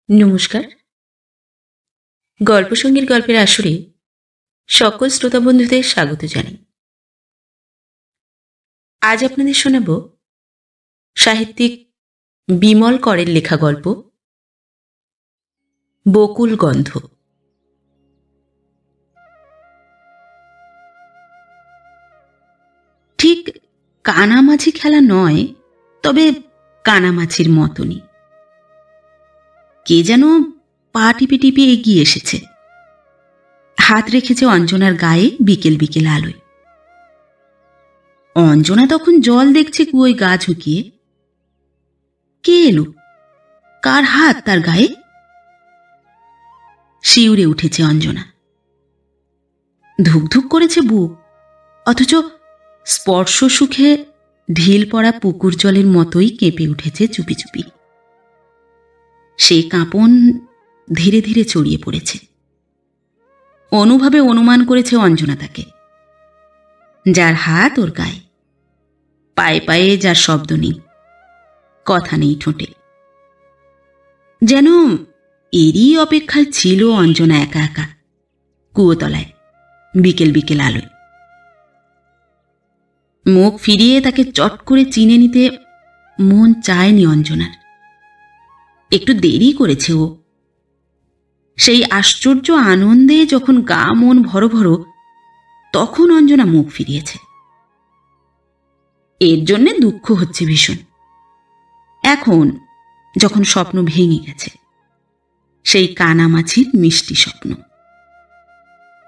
নমস্কার। গল্পসঙ্গীর গল্পের আসরে সকল শ্রোতা বন্ধুদের স্বাগত জানাই। আজ আপনাদের শোনাব সাহিত্যিক বিমল করের লেখা গল্প বকুল গন্ধ। ঠিক কানামাছি খেলা নয়, তবে কানামাছির মতনই। কে যেন পা টিপে টিপে এগিয়ে এসেছে, হাত রেখেছে অঞ্জনার গায়ে বিকেল বিকেল আলোয়। অঞ্জনা তখন জল দেখছে কুয়োয় গা ঝুঁকিয়ে। কে এলো? কার হাত তার গায়ে? শিউরে উঠেছে অঞ্জনা। ধুকধুক করেছে বুক, অথচ স্পর্শ সুখে ঢিল পড়া পুকুর জলের মতোই কেঁপে উঠেছে চুপি চুপি। সেই কাঁপন ধীরে ধীরে ছড়িয়ে পড়েছে। অনুভাবে অনুমান করেছে অঞ্জনা তাকে, যার হাত ওর গায়ে, পায়ে পায়ে যার শব্দ নেই, কথা নেই ঠোঁটে। যেন এরই অপেক্ষায় ছিল অঞ্জনা একা একা কুয়োতলায় বিকেল বিকেল আলোয়। মুখ ফিরিয়ে তাকে চট করে চিনে নিতে মন চায়নি অঞ্জনার। একটু দেরি করেছে ও। সেই আশ্চর্য আনন্দে যখন গা মন ভরো ভরো, তখন অঞ্জনা মুখ ফিরিয়েছে। এর জন্যে দুঃখ হচ্ছে ভীষণ। এখন যখন স্বপ্ন ভেঙে গেছে, সেই কানামাছির মিষ্টি স্বপ্ন।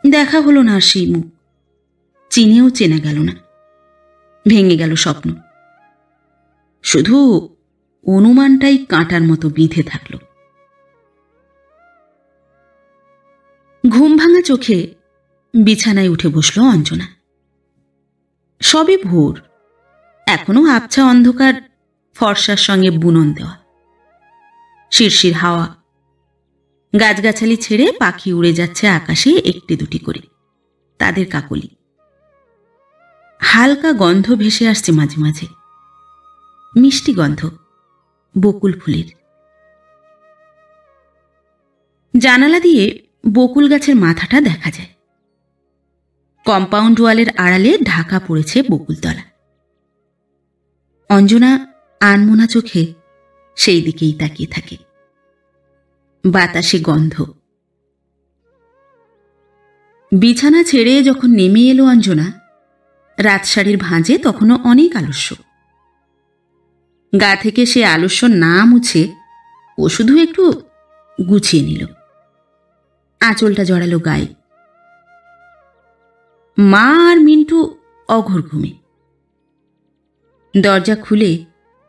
দেখা হলো না সেই মুখ, চিনেও চেনা গেল না। ভেঙে গেল স্বপ্ন, শুধু অনুমানটাই কাঁটার মতো বিঁধে থাকল। ঘুম ভাঙা চোখে বিছানায় উঠে বসল অঞ্জনা। সবে ভোর, এখনো আবছা অন্ধকার, ফর্সার সঙ্গে বুনন দেওয়া। শিরশির হাওয়া, গাছগাছালি ছেড়ে পাখি উড়ে যাচ্ছে আকাশে একটি দুটি করে, তাদের কাকলি। হালকা গন্ধ ভেসে আসছে মাঝে মাঝে, মিষ্টি গন্ধ বকুল ফুলের। জানালা দিয়ে বকুল গাছের মাথাটা দেখা যায়। কম্পাউন্ড ওয়ালের আড়ালে ঢাকা পড়েছে বকুলতলা। অঞ্জনা আনমোনা চোখে সেই দিকেই তাকিয়ে থাকে। বাতাসে গন্ধ। বিছানা ছেড়ে যখন নেমে এলো অঞ্জনা, রাতশাড়ির ভাঁজে তখনও অনেক আলস্য। গা থেকে সে আলস্য না মুছে ও শুধু একটু গুছিয়ে নিল। আঁচলটা জড়ালো গায়ে। মা আর মিন্টু অঘোর ঘুমে। দরজা খুলে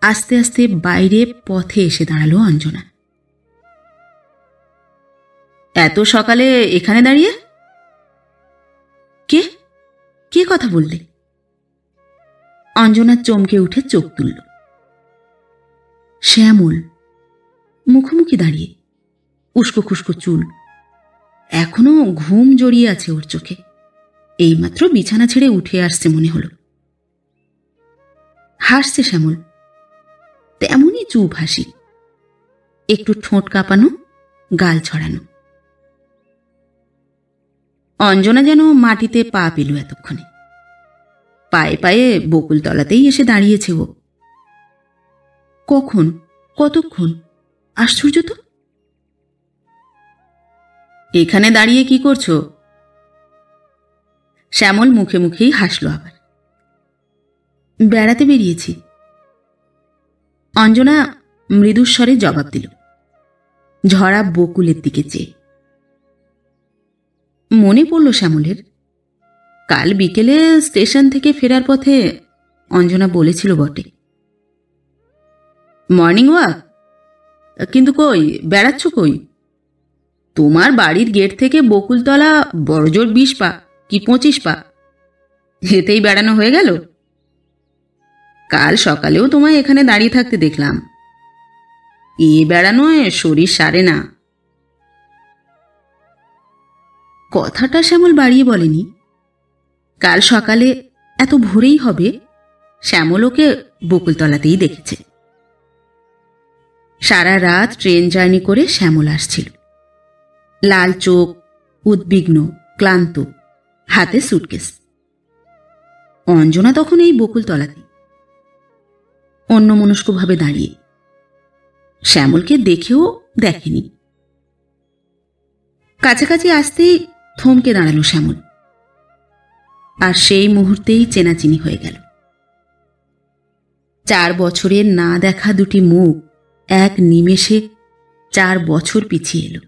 আস্তে আস্তে বাইরে পথে এসে দাঁড়ালো অঞ্জনা। এত সকালে এখানে দাঁড়িয়ে? কে কে কথা বললে? অঞ্জনা চমকে উঠে চোখ তুলল। শ্যামল মুখোমুখি দাঁড়িয়ে, উস্কো খুস্কো চুল, এখনো ঘুম জড়িয়ে আছে ওর চোখে। এইমাত্র বিছানা ছেড়ে উঠে আসছে মনে হলো। হাসছে শ্যামল, তেমনই চুপ হাসি, একটু ঠোঁট কাঁপানো, গাল ছড়ানো। অঞ্জনা যেন মাটিতে পা পেল এতক্ষণে। পায়ে পায়ে বকুলতলাতেই এসে দাঁড়িয়েছে ও। কখন, কতক্ষণ? আশ্চর্য তো। এখানে দাঁড়িয়ে কি করছো? শ্যামল মুখে মুখেই হাসল আবার। বেড়াতে বেরিয়েছি। অঞ্জনা মৃদুস্বরে জবাব দিল, ঝরা বকুলের দিকে চেয়ে। মনে পড়ল শ্যামলের, কাল বিকেলে স্টেশন থেকে ফেরার পথে অঞ্জনা বলেছিল বটে, মর্নিং ওয়াক। কিন্তু কই বেড়াচ্ছ কই? তোমার বাড়ির গেট থেকে বকুলতলা বড়জোর 20 পা কি 25 পা, এতেই বেড়ানো হয়ে গেল? কাল সকালেও তোমায় এখানে দাঁড়িয়ে থাকতে দেখলাম। এ বেড়ানোয় শরীর সারে না। কথাটা শ্যামল বাড়িয়ে বলেনি। কাল সকালে এত ভোরেই হবে শ্যামল ওকে বকুলতলাতেই দেখেছে। সারা রাত ট্রেন জার্নি করে শ্যামল আসছিল, লাল চোখ, উদ্বিগ্ন, ক্লান্ত, হাতে সুটকেস। অঞ্জনা তখন এই বকুলতলাতে অন্যমনস্কভাবে দাঁড়িয়ে, শ্যামলকে দেখেও দেখেনি। কাছাকাছি আসতেই থমকে দাঁড়ালো শ্যামল, আর সেই মুহূর্তেই চেনাচিনি হয়ে গেল। 4 বছরের না দেখা দুটি মুখ এক নিমেষে 4 বছর পিছিয়ে এলো।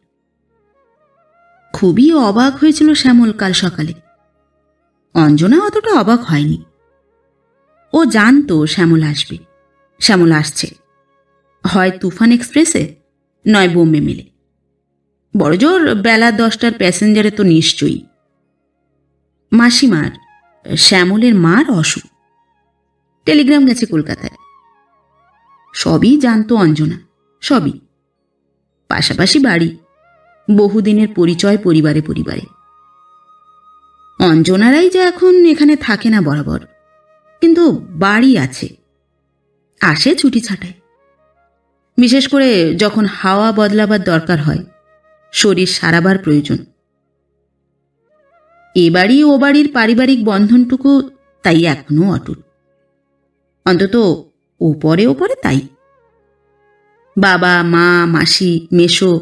খুবই অবাক হয়েছিল শ্যামল কাল সকালে। অঞ্জনা অতটা অবাক হয়নি। ও জানতো শ্যামল আসবে, শ্যামল আসছে, হয় তুফান এক্সপ্রেসে, নয় বোম্বে মেলে। বড়জোর বেলা 10টার প্যাসেঞ্জারে তো নিশ্চয়ই। মাসিমার, শ্যামলের মার অসুখ, টেলিগ্রাম গেছে কলকাতায়। সবই জানতো অঞ্জনা, সবই। পাশাপাশি বাড়ি, বহুদিনের পরিচয় পরিবারে পরিবারে। অঞ্জনারাই যে এখন এখানে থাকে না বরাবর, কিন্তু বাড়ি আছে, আসে ছুটি ছাটায়। বিশেষ করে যখন হাওয়া বদলাবার দরকার হয়, শরীর সারাবার প্রয়োজন। এ বাড়ি ও বাড়ির পারিবারিক বন্ধনটুকু তাই এখনো অটুট, অন্তত ওপরে ওপরে তাই। বাবা, মা, মাসি, মেশো,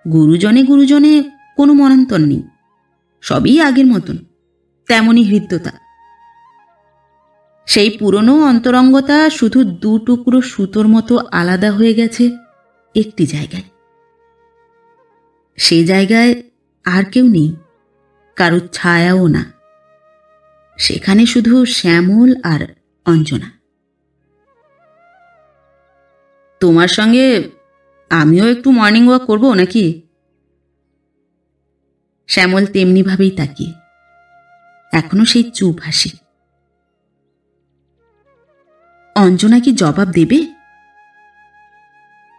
গুরুজনে গুরুজনে কোনো মনান্তর নেই, সবই আগের মতন, তেমনই হৃদ্যতা। সেই পুরনো অন্তরঙ্গতা শুধু 2 টুকরো সুতোর মতো আলাদা হয়ে গেছে একটি জায়গায়। সে জায়গায় আর কেউ নেই, কারো ছায়াও না। সেখানে শুধু শ্যামল আর অঞ্জনা। তোমার সঙ্গে আমিও একটু মর্নিং ওয়াক করবো নাকি? শ্যামল তেমনি ভাবেই তাকিয়ে, এখনো সেই চুপ হাসি। অঞ্জনা কি জবাব দেবে,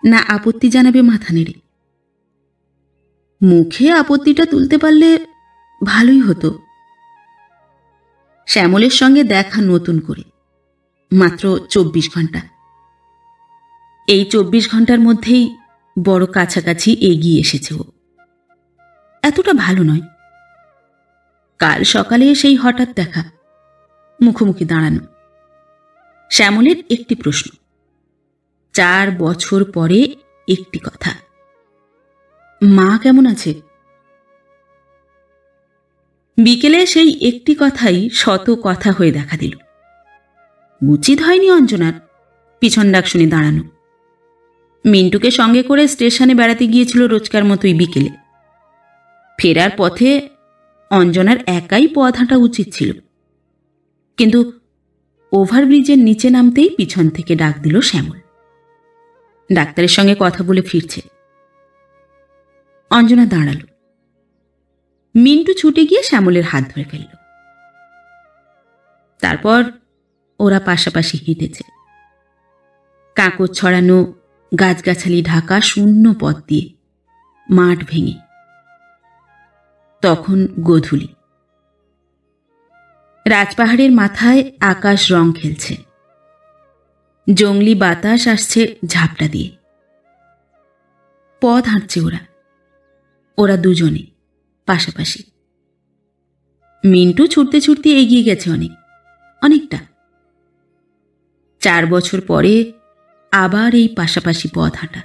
না আপত্তি জানাবে মাথা নেড়ে? মুখে আপত্তিটা তুলতে পারলে ভালোই হতো। শ্যামলের সঙ্গে দেখা নতুন করে, মাত্র 24 ঘন্টা। এই 24 ঘন্টার মধ্যেই বড় কাছাকাছি এগিয়ে এসেছে ও। এতটা ভালো নয়। কাল সকালে সেই হঠাৎ দেখা, মুখোমুখি দাঁড়ানো। শ্যামলের একটি প্রশ্ন, 4 বছর পরে একটি কথা, মা কেমন আছে? বিকেলে সেই একটি কথাই শত কথা হয়ে দেখা দিল। উচিত হয়নি অঞ্জনার পিছন ডাক শুনে দাঁড়ানো। মিন্টুকে সঙ্গে করে স্টেশনে বেড়াতে গিয়েছিল রোজকার মতোই বিকেলে। ফেরার পথে অঞ্জনার একাই পথ হাঁটা উচিত ছিল, কিন্তু ওভারব্রিজের নিচে নামতেই পিছন থেকে ডাক দিল শ্যামল। ডাক্তারের সঙ্গে কথা বলে ফিরছে। অঞ্জনা দাঁড়াল। মিন্টু ছুটে গিয়ে শ্যামলের হাত ধরে ফেলল। তারপর ওরা পাশাপাশি হেঁটেছে, কাঁকর ছড়ানো, গাছগাছালি ঢাকা শূন্য পথ দিয়ে, মাঠ ভেঙে। তখন গোধূলি। রাজপাহাড়ের মাথায় আকাশ রং খেলছে, জংলি বাতাস আসছে ঝাপটা দিয়ে। পথ হাঁটছে ওরা দুজনে পাশাপাশি। মিন্টু ছুটতে ছুটতে এগিয়ে গেছে অনেকটা। 4 বছর পরে আবার এই পাশাপাশি পথ হাঁটা।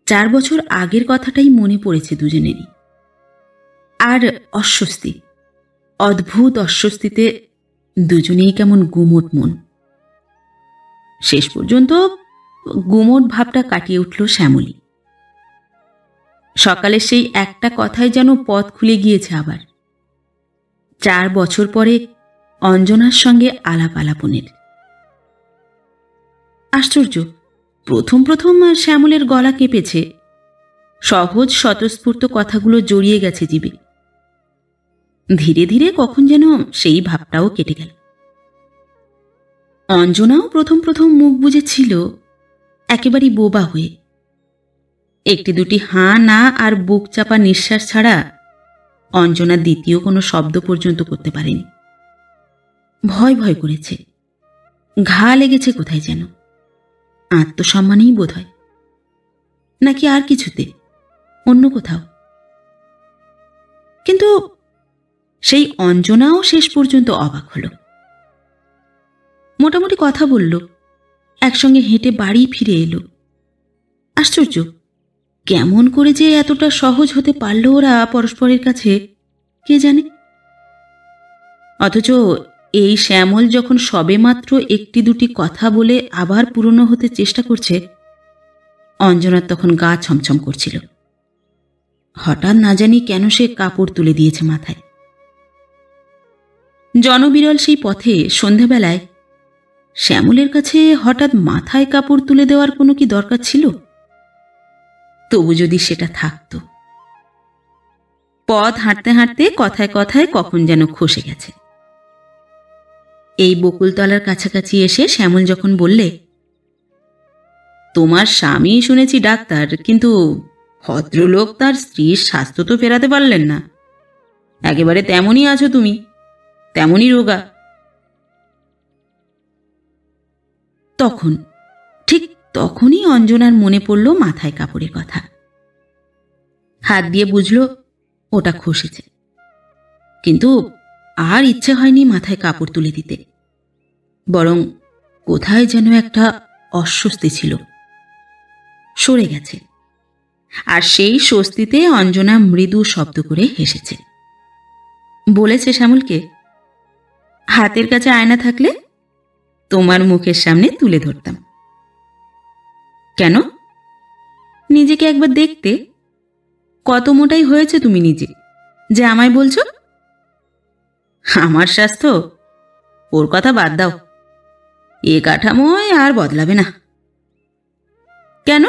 4 বছর আগের কথাটাই মনে পড়েছে দুজনেরই। আর অস্বস্তি, অদ্ভুত অস্বস্তিতে দুজনেই কেমন গুমোট মন। শেষ পর্যন্ত গুমোট ভাবটা কাটিয়ে উঠল শ্যামলী। সকালে সেই একটা কথাই যেন পথ খুলে গিয়েছে আবার। 4 বছর পরে অঞ্জনার সঙ্গে আলাপ আলাপনের। আশ্চর্য, প্রথম প্রথম শ্যামলের গলা কেঁপেছে, সহজ স্বতঃস্ফূর্ত কথাগুলো জড়িয়ে গেছে জিভে। ধীরে ধীরে কখন যেন সেই ভাবটাও কেটে গেল। অঞ্জনাও প্রথম প্রথম মুখ বুজেছিল একেবারেই বোবা হয়ে। একটি দুটি হাঁ না আর বুক চাপা নিঃশ্বাস ছাড়া অঞ্জনা দ্বিতীয় কোনো শব্দ পর্যন্ত করতে পারেনি। ভয় ভয় করেছে, ঘা লেগেছে কোথায় যেন। আত্মসম্মানেই বোধ হয়, নাকি আর কিছুতে, অন্য কোথাও। কিন্তু সেই অঞ্জনাও শেষ পর্যন্ত অবাক হল। মোটামুটি কথা বলল, একসঙ্গে হেঁটে বাড়ি ফিরে এলো। আশ্চর্য, কেমন করে যে এতটা সহজ হতে পারল ওরা পরস্পরের কাছে, কে জানে। অথচ এই শ্যামল যখন সবেমাত্র একটি দুটি কথা বলে আবার পুরনো হতে চেষ্টা করছে, অঞ্জনার তখন গা ছমছম করছিল। হঠাৎ না জানি কেন সে কাপড় তুলে দিয়েছে মাথায়। জনবিরল সেই পথে সন্ধ্যাবেলায় শ্যামলের কাছে হঠাৎ মাথায় কাপড় তুলে দেওয়ার কোনো কি দরকার ছিল? তবু যদি সেটা থাকত। পথ হাঁটতে হাঁটতে কথায় কথায় কখন যেন খসে গেছে। এই বকুলতলার কাছাকাছি এসে শ্যামল যখন বললে, তোমার স্বামী শুনেছি ডাক্তার, কিন্তু ভদ্রলোক তার স্ত্রীর স্বাস্থ্য তো ফেরাতে পারলেন না। একেবারে তেমনই আছো তুমি, তেমনই রোগা। ঠিক তখনই অঞ্জনার মনে পড়ল মাথায় কাপড়ের কথা। হাত দিয়ে বুঝল ওটা খসেছে, কিন্তু আর ইচ্ছে হয়নি মাথায় কাপড় তুলে দিতে। বরং কোথায় যেন একটা অস্বস্তি ছিল, সরে গেছে। আর সেই স্বস্তিতে অঞ্জনা মৃদু শব্দ করে হেসেছে। বলেছে শ্যামলকে, হাতের কাছে আয়না থাকলে তোমার মুখের সামনে তুলে ধরতাম। কেন? নিজেকে একবার দেখতে, কত মোটাই হয়েছে তুমি নিজে যে আমায় বলছো। আমার স্বাস্থ্য, ওর কথা বাদ দাও, এ কাঠামোয় আর বদলাবে না। কেন?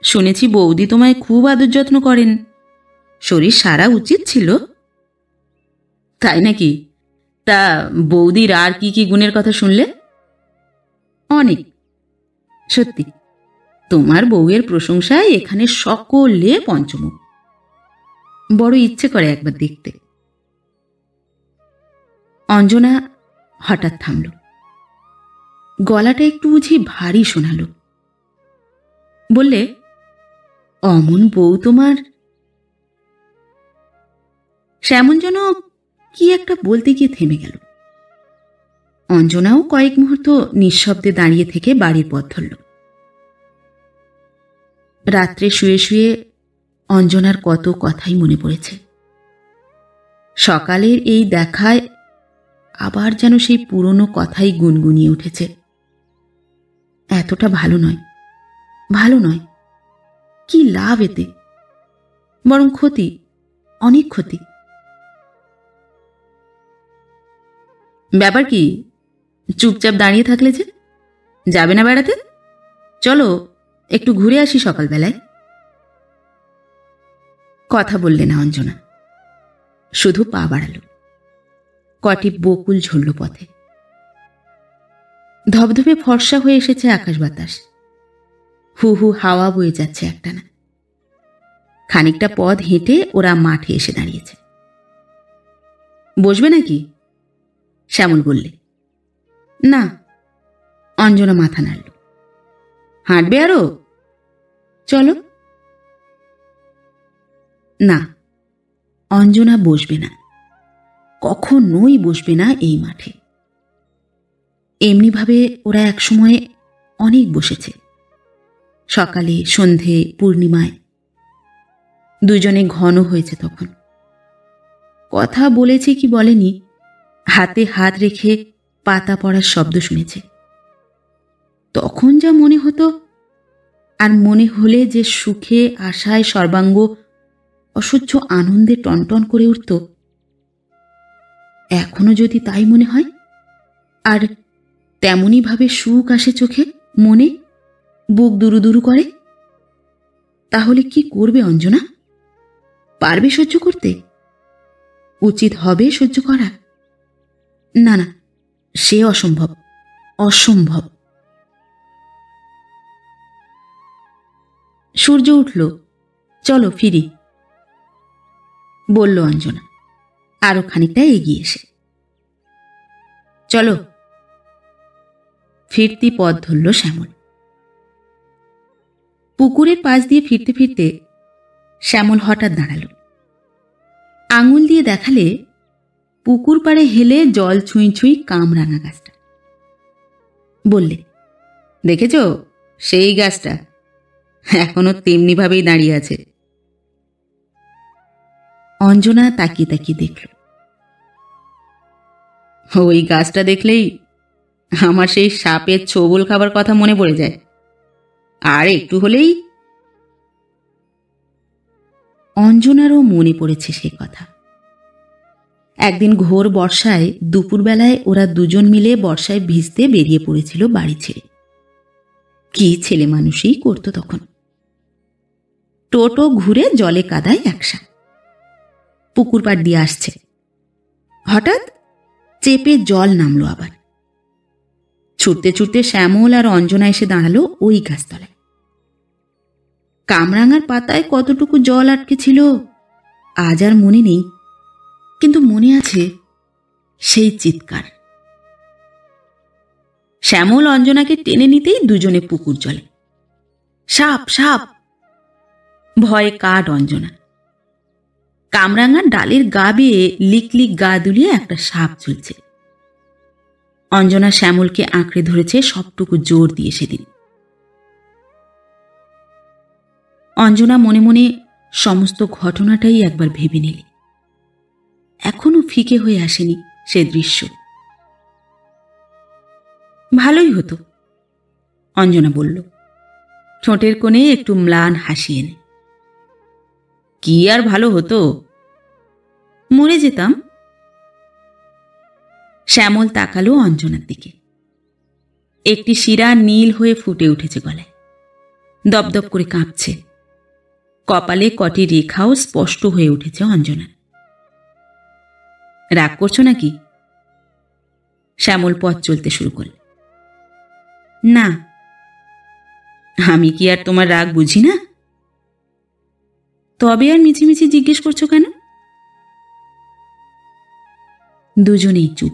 শুনেছি বৌদি তোমায় খুব আদর যত্ন করেন, শরীর সারা উচিত ছিল। তাই নাকি? তা বৌদির আর কি কি গুণের কথা শুনলে? অনেক, সত্যি। তোমার বউয়ের প্রশংসায় এখানে সকলে পঞ্চমুখ। বড় ইচ্ছে করে একবার দেখতে। অঞ্জনা হঠাৎ থামল, গলাটা একটু বুঝি ভারী শোনাল। বললে, অমন বউ তোমার। শ্যামল যেন কি একটা বলতে গিয়ে থেমে গেল। অঞ্জনাও কয়েক মুহূর্ত নিঃশব্দে দাঁড়িয়ে থেকে বাড়ির পথ ধরল। রাত্রে শুয়ে শুয়ে অঞ্জনার কত কথাই মনে পড়েছে। সকালের এই দেখায় আবার যেন সেই পুরনো কথাই গুনগুনিয়ে উঠেছে। এতটা ভালো নয়, ভালো নয়। কি লাভ এতে? বরং ক্ষতি, অনেক ক্ষতি। ব্যাপার কি? চুপচাপ দাঁড়িয়ে থাকলে যে? যাবে না বেড়াতে? চলো একটু ঘুরে আসি সকালবেলায়। কথা বললে না অঞ্জনা, শুধু পা বাড়াল। কটি বকুল ঝরল পথে। ধবধবে ফর্সা হয়ে এসেছে আকাশ বাতাস। হু হু হাওয়া বয়ে যাচ্ছে একটানা। খানিকটা পথ হেঁটে ওরা মাঠে এসে দাঁড়িয়েছে। বসবে নাকি? শ্যামল বললে। না। অঞ্জনা মাথা নাড়ল। হাঁটবে আরো? চলো। না, অঞ্জনা বসবে না, কখনোই বসবে না এই মাঠে। এমনিভাবে ওরা একসময়ে অনেক বসেছে, সকালে, সন্ধে, পূর্ণিমায়। দুজনে ঘন হয়েছে তখন। কথা বলেছে কি বলেনি, হাতে হাত রেখে পাতা পড়ার শব্দ শুনেছে। তখন যা মনে হতো, আর মনে হলে যে সুখে আশায় সর্বাঙ্গ অসহ্য আনন্দে টনটন করে উঠত, এখনো যদি তাই মনে হয়, আর তেমনি ভাবে সুখ আসে চোখে, মনে, বুক দুরু দুরু করে, তাহলে কি করবে অঞ্জনা? পারবে সহ্য করতে? উচিত হবে সহ্য করা? না না, সে অসম্ভব, অসম্ভব। সূর্য উঠল, চলো ফিরি, বলল অঞ্জনা আরো খানিকটা এগিয়ে এসে। চলো। ফিরতি পথ ধরল শ্যামল। পুকুরের পাশ দিয়ে ফিরতে ফিরতে শ্যামল হঠাৎ দাঁড়াল। আঙুল দিয়ে দেখালে পুকুর পাড়ে হেলে জল ছুঁই ছুঁই কামরাঙা গাছটা। বললে, দেখেছ সেই গাছটা এখনো তেমনি ভাবেই দাঁড়িয়ে আছে। অঞ্জনা তাকিয়ে তাকিয়ে দেখল। ওই গাছটা দেখলেই আমার সেই সাপের ছোবল খাবার কথা মনে পড়ে যায়। আর একটু হলেই। অঞ্জনারও মনে পড়েছে সে কথা। একদিন ঘোর বর্ষায় দুপুরবেলায় ওরা দুজন মিলে বর্ষায় ভিজতে বেরিয়ে পড়েছিল বাড়ি ছেড়ে। কি ছেলে মানুষই করত তখন। টোটো ঘুরে জলে কাদায় একসা পুকুর পাড় দিয়ে আসছে। হঠাৎ চেপে জল নামলো আবার। ছুটতে ছুটতে শ্যামল আর অঞ্জনা এসে দাঁড়ালো ওই গাছতলায়। কামরাঙার পাতায় কতটুকু জল আটকে ছিল আজ আর মনে নেই, কিন্তু মনে আছে সেই চিৎকার। শ্যামল অঞ্জনাকে টেনে নিতেই দুজনে পুকুর জলে। সাপ সাপ! ভয়ে কাঠ অঞ্জনা। কামরাঙার ডালের গা বেয়ে লিকলিক গা দুলিয়ে একটা সাপ ঝুলছে। অঞ্জনা শ্যামলকে আঁকড়ে ধরেছে সবটুকু জোর দিয়ে সেদিন। অঞ্জনা মনে মনে সমস্ত ঘটনাটাই একবার ভেবে নিলে। এখনো ফিকে হয়ে আসেনি সে দৃশ্য। ভালোই হতো, অঞ্জনা বলল, ঠোঁটের কোণে একটু ম্লান হাসি এনে। কি আর ভালো হতো? মরে যেতাম। শ্যামল তাকালো অঞ্জনার দিকে। একটি শিরা নীল হয়ে ফুটে উঠেছে গলায়, দপদপ করে কাঁপছে। কপালে কটি রেখাও স্পষ্ট হয়ে উঠেছে অঞ্জনার। রাগ করছো নাকি? শ্যামল পথ চলতে শুরু করল। না। আমি কি আর তোমার রাগ বুঝি না? তবে আর মিছিমিছি জিজ্ঞেস করছো কেন? দুজনেই চুপ।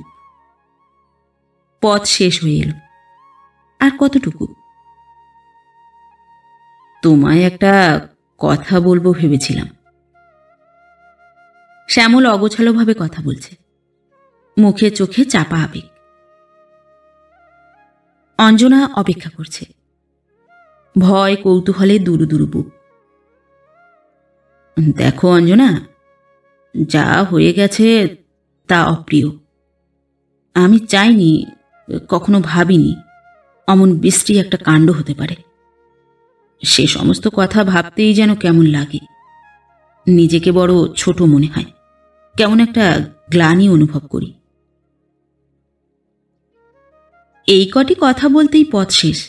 পথ শেষ হয়ে এলো। আর কতটুকু? তোমায় একটা কথা বলবো ভেবেছিলাম। শ্যামল অগোছালোভাবে কথা বলছে, মুখে চোখে চাপা আবেগ। অঞ্জনা অপেক্ষা করছে, ভয় কৌতূহলে দুরু দুরু বুক। দেখো অঞ্জনা, যা হয়ে গেছে তা অপ্রিয়। আমি চাইনি, কখনো ভাবিনি অমন বৃষ্টি একটা কাণ্ড হতে পারে। সে সমস্ত কথা ভাবতেই যেন কেমন লাগে। নিজেকে বড় ছোট মনে হয়, কেমন একটা গ্লানি অনুভব করি। এই কটি কথা বলতেই পথ শেষ।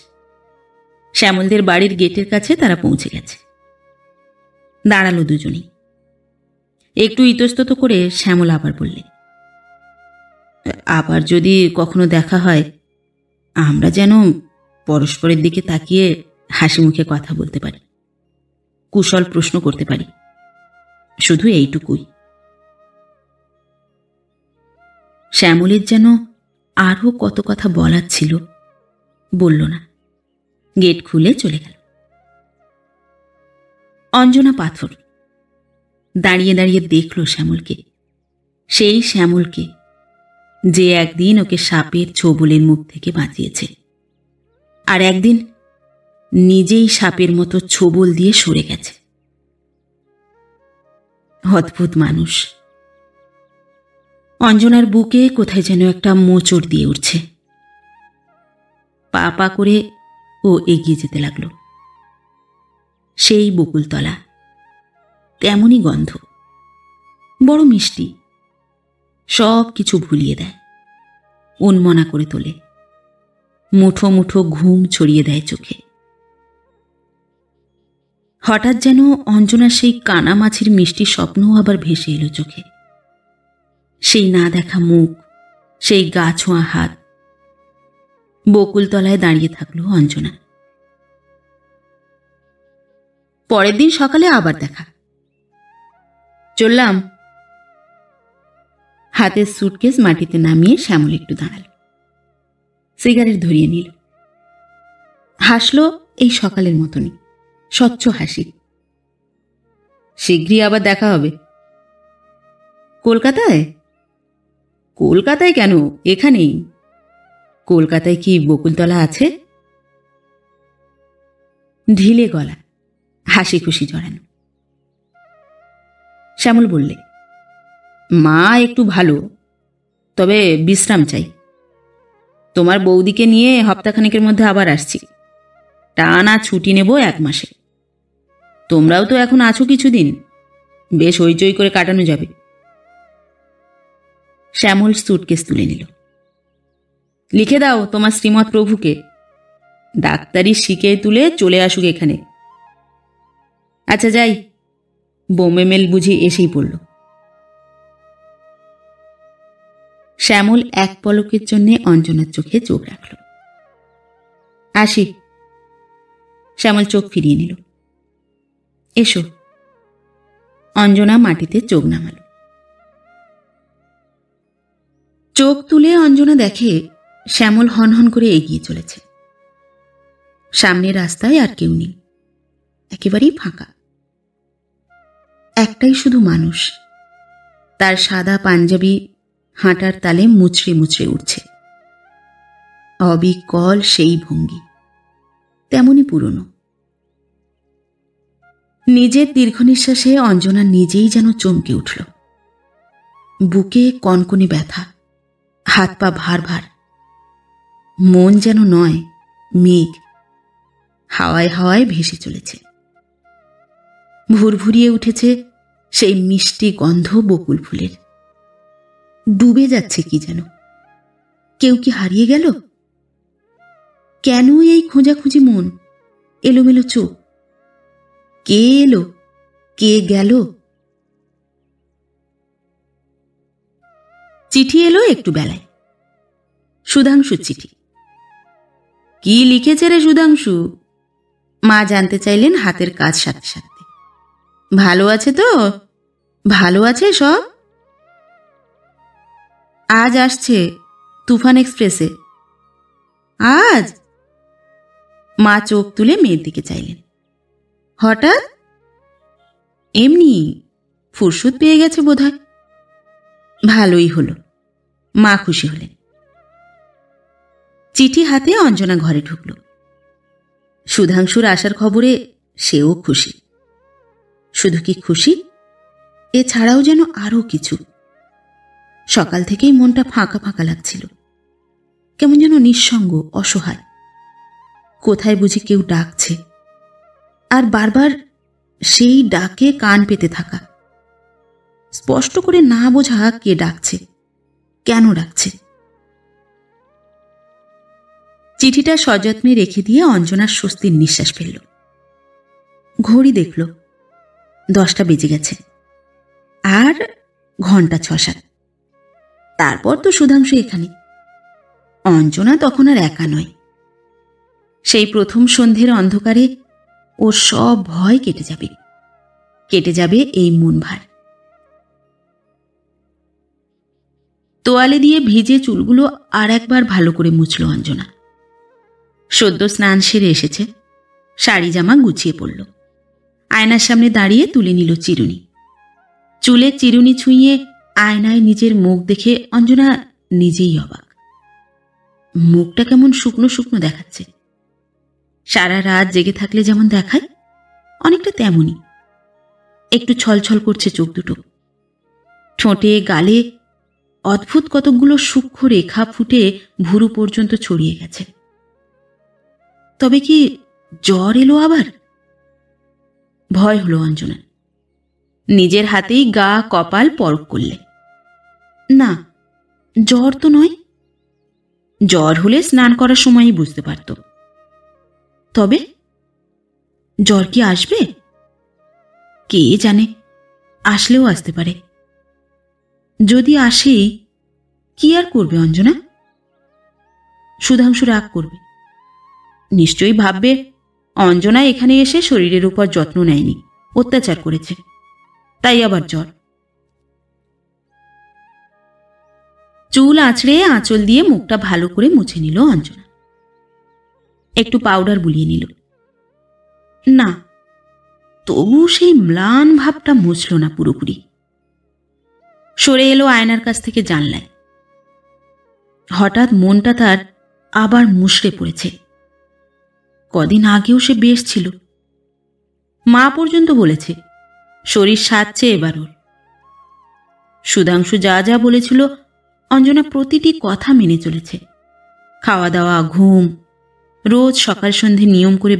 শ্যামলদের বাড়ির গেটের কাছে তারা পৌঁছে গেছে। দাঁড়ালো দুজনেই। একটু ইতস্তত করে শ্যামল আবার বললে, আবার যদি কখনো দেখা হয়, আমরা যেন পরস্পরের দিকে তাকিয়ে হাসি মুখে কথা বলতে পারি, কুশল প্রশ্ন করতে পারি, শুধু এইটুকুই। শ্যামলের যেন আরও কত কথা বলার ছিল, বলল না। গেট খুলে চলে গেল। অঞ্জনা পাথর দাঁড়িয়ে দাঁড়িয়ে দেখল শ্যামলকে, সেই শ্যামলকে যে একদিন ওকে সাপের ছোবলের মুখ থেকে বাঁচিয়েছে, আর একদিন নিজেই সাপের মতো ছোবল দিয়ে সরে গেছে। অদ্ভুত মানুষ। অঞ্জনার বুকে কোথায় যেন একটা মোচড় দিয়ে উঠছে। পা পা করে ও এগিয়ে যেতে লাগল। সেই বকুলতলা, তেমনই গন্ধ, বড় মিষ্টি, সব কিছু ভুলিয়ে দেয়, উন্মনা করে তোলে, মুঠো মুঠো ঘুম ছড়িয়ে দেয় চোখে। হঠাৎ যেন অঞ্জনার সেই কানা মাছির মিষ্টি স্বপ্নও আবার ভেসে এলো চোখে। সেই না দেখা মুখ, সেই গা ছোঁয়া হাত। বকুলতলায় দাঁড়িয়ে থাকলো অঞ্জনা। পরের দিন সকালে আবার দেখা। চললাম। হাতের সুটকেস মাটিতে নামিয়ে শ্যামল একটু দাঁড়াল, সিগারেট ধরিয়ে নিল, হাসলো এই সকালের মতনই। স্বচ্ছ হাসি। শীঘ্রই আবার দেখা হবে। কলকাতায়? কলকাতায় কেন, এখানেই। কলকাতায় কি বকুলতলা আছে? ঢিলে গলা, হাসি খুশি জড়ানো। শ্যামল বললে, মা একটু ভালো, তবে বিশ্রাম চাই। তোমার বৌদিকে নিয়ে হপ্তাখানেকের মধ্যে আবার আসছি। টানা ছুটি নেব 1 মাসে। তোমরাও তো এখন আছো কিছুদিন, বেশ হইচই করে কাটানো যাবে। শ্যামল সুটকেস তুলে নিল। লিখে দাও তোমার শ্রীমৎ প্রভুকে, ডাক্তারি শিখে তুলে চলে আসুক এখানে। আচ্ছা যাই, বোম্বে মেল বুঝি এসেই পড়ল। শ্যামল এক পলকের জন্যে অঞ্জনার চোখে চোখ রাখল। আসি। শ্যামল চোখ ফিরিয়ে নিল। এসো। অঞ্জনা মাটিতে চোখ নামাল। চোখ তুলে অঞ্জনা দেখে শ্যামল হনহন করে এগিয়ে চলেছে। সামনের রাস্তায় আর কেউ নেই, একেবারেই ফাঁকা। একটাই শুধু মানুষ, তার সাদা পাঞ্জাবি হাঁটার তালে মুচড়ে মুচড়ে উঠছে। অবিকল সেই ভঙ্গি, তেমনি পুরনো। নিজের দীর্ঘ নিঃশ্বাসে অঞ্জনা নিজেই যেন চমকে উঠল। বুকে কনকনে ব্যথা, হাত পা ভার ভার। মন যেন নয়, মেঘ হাওয়ায় হাওয়ায় ভেসে চলেছে। ভুরভুরিয়ে উঠেছে সেই মিষ্টি গন্ধ বকুল ফুলের। ডুবে যাচ্ছে কি যেন। কেউ কি হারিয়ে গেল? কেন এই খোঁজাখুঁজি মন, এলোমেলো চোখ? কে এলো, কে গেল? চিঠি এলো একটু বেলায়। সুধাংশুর চিঠি। কি লিখেছে রে সুধাংশু? মা জানতে চাইলেন হাতের কাজ সাথে সাথে। ভালো আছে তো? ভালো আছে সব? আজ আসছে তুফান এক্সপ্রেসে। আজ? মা চোখ তুলে মেয়ের দিকে চাইলেন। হঠাৎ? এমনি ফুরসুত পেয়ে গেছে বোধহয়। ভালোই হলো, মা খুশি হলেন। চিঠি হাতে অঞ্জনা ঘরে ঢুকল। সুধাংশুর আসার খবরে সেও খুশি। শুধু কি খুশি, এছাড়াও যেন আরও কিছু। সকাল থেকেই মনটা ফাঁকা ফাঁকা লাগছিল, কেমন যেন নিঃসঙ্গ, অসহায়। কোথায় বুঝি কেউ ডাকছে, আর বারবার সেই ডাকে কান পেতে থাকা। স্পষ্ট করে না বোঝা কে ডাকছে, কেন ডাকছে। চিঠিটা সযত্নে রেখে দিয়ে অঞ্জনার স্বস্তির নিঃশ্বাস ফেলল। ঘড়ি দেখল, 10টা বেজে গেছে। আর ঘন্টা 6-7। তারপর তো সুধাংশু এখানে। অঞ্জনা তখন আর একা নয়। সেই প্রথম সন্ধ্যের অন্ধকারে ওর সব ভয় কেটে যাবে, কেটে যাবে এই মন ভার। তোয়ালে দিয়ে ভিজে চুলগুলো আর একবার ভালো করে মুছল অঞ্জনা। সদ্য স্নান সেরে এসেছে, শাড়ি জামা গুছিয়ে পড়ল। আয়নার সামনে দাঁড়িয়ে তুলে নিল চিরুনি। চুলে চিরুনি ছুঁয়ে আয়নায় নিজের মুখ দেখে অঞ্জনা নিজেই অবাক। মুখটা কেমন শুকনো শুকনো দেখাচ্ছে। সারা রাত জেগে থাকলে যেমন দেখায়, অনেকটা তেমনই। একটু ছলছল করছে চোখ দুটো। ঠোঁটে গালে অদ্ভুত কতকগুলো সূক্ষ্ম রেখা ফুটে ভুরু পর্যন্ত ছড়িয়ে গেছে। তবে কি জ্বর এলো আবার? ভয় হলো অঞ্জনা। নিজের হাতেই গা কপাল পরখ করলে। না, জ্বর তো নয়। জ্বর হলে স্নান করার সময়ই বুঝতে পারত। তবে জ্বর কি আসবে? কে জানে, আসলেও আসতে পারে। যদি আসেই কি আর করবে অঞ্জনা? সুধাংশু রাগ করবে, নিশ্চয়ই ভাববে অঞ্জনা এখানে এসে শরীরের উপর যত্ন নেয়নি, অত্যাচার করেছে, তাই আবার জ্বর। চুল আঁচড়ে আঁচল দিয়ে মুখটা ভালো করে মুছে নিল অঞ্জনা। একটু পাউডার বুলিয়ে নিল। না, তবু সেই ম্লান ভাবটা মুছল না পুরোপুরি। সরে এলো আয়নার কাছ থেকে জানলায়। হঠাৎ মনটা তার আবার মুষড়ে পড়েছে। কদিন আগেও সে বেশ ছিল, মা পর্যন্ত বলেছে শরীর সাজছে এবার ওর। সুধাংশু যা যা বলেছিল অঞ্জনা প্রতিটি কথা মেনে চলেছে। খাওয়া দাওয়া, ঘুম, রোজ সকাল সন্ধে নিয়ম করে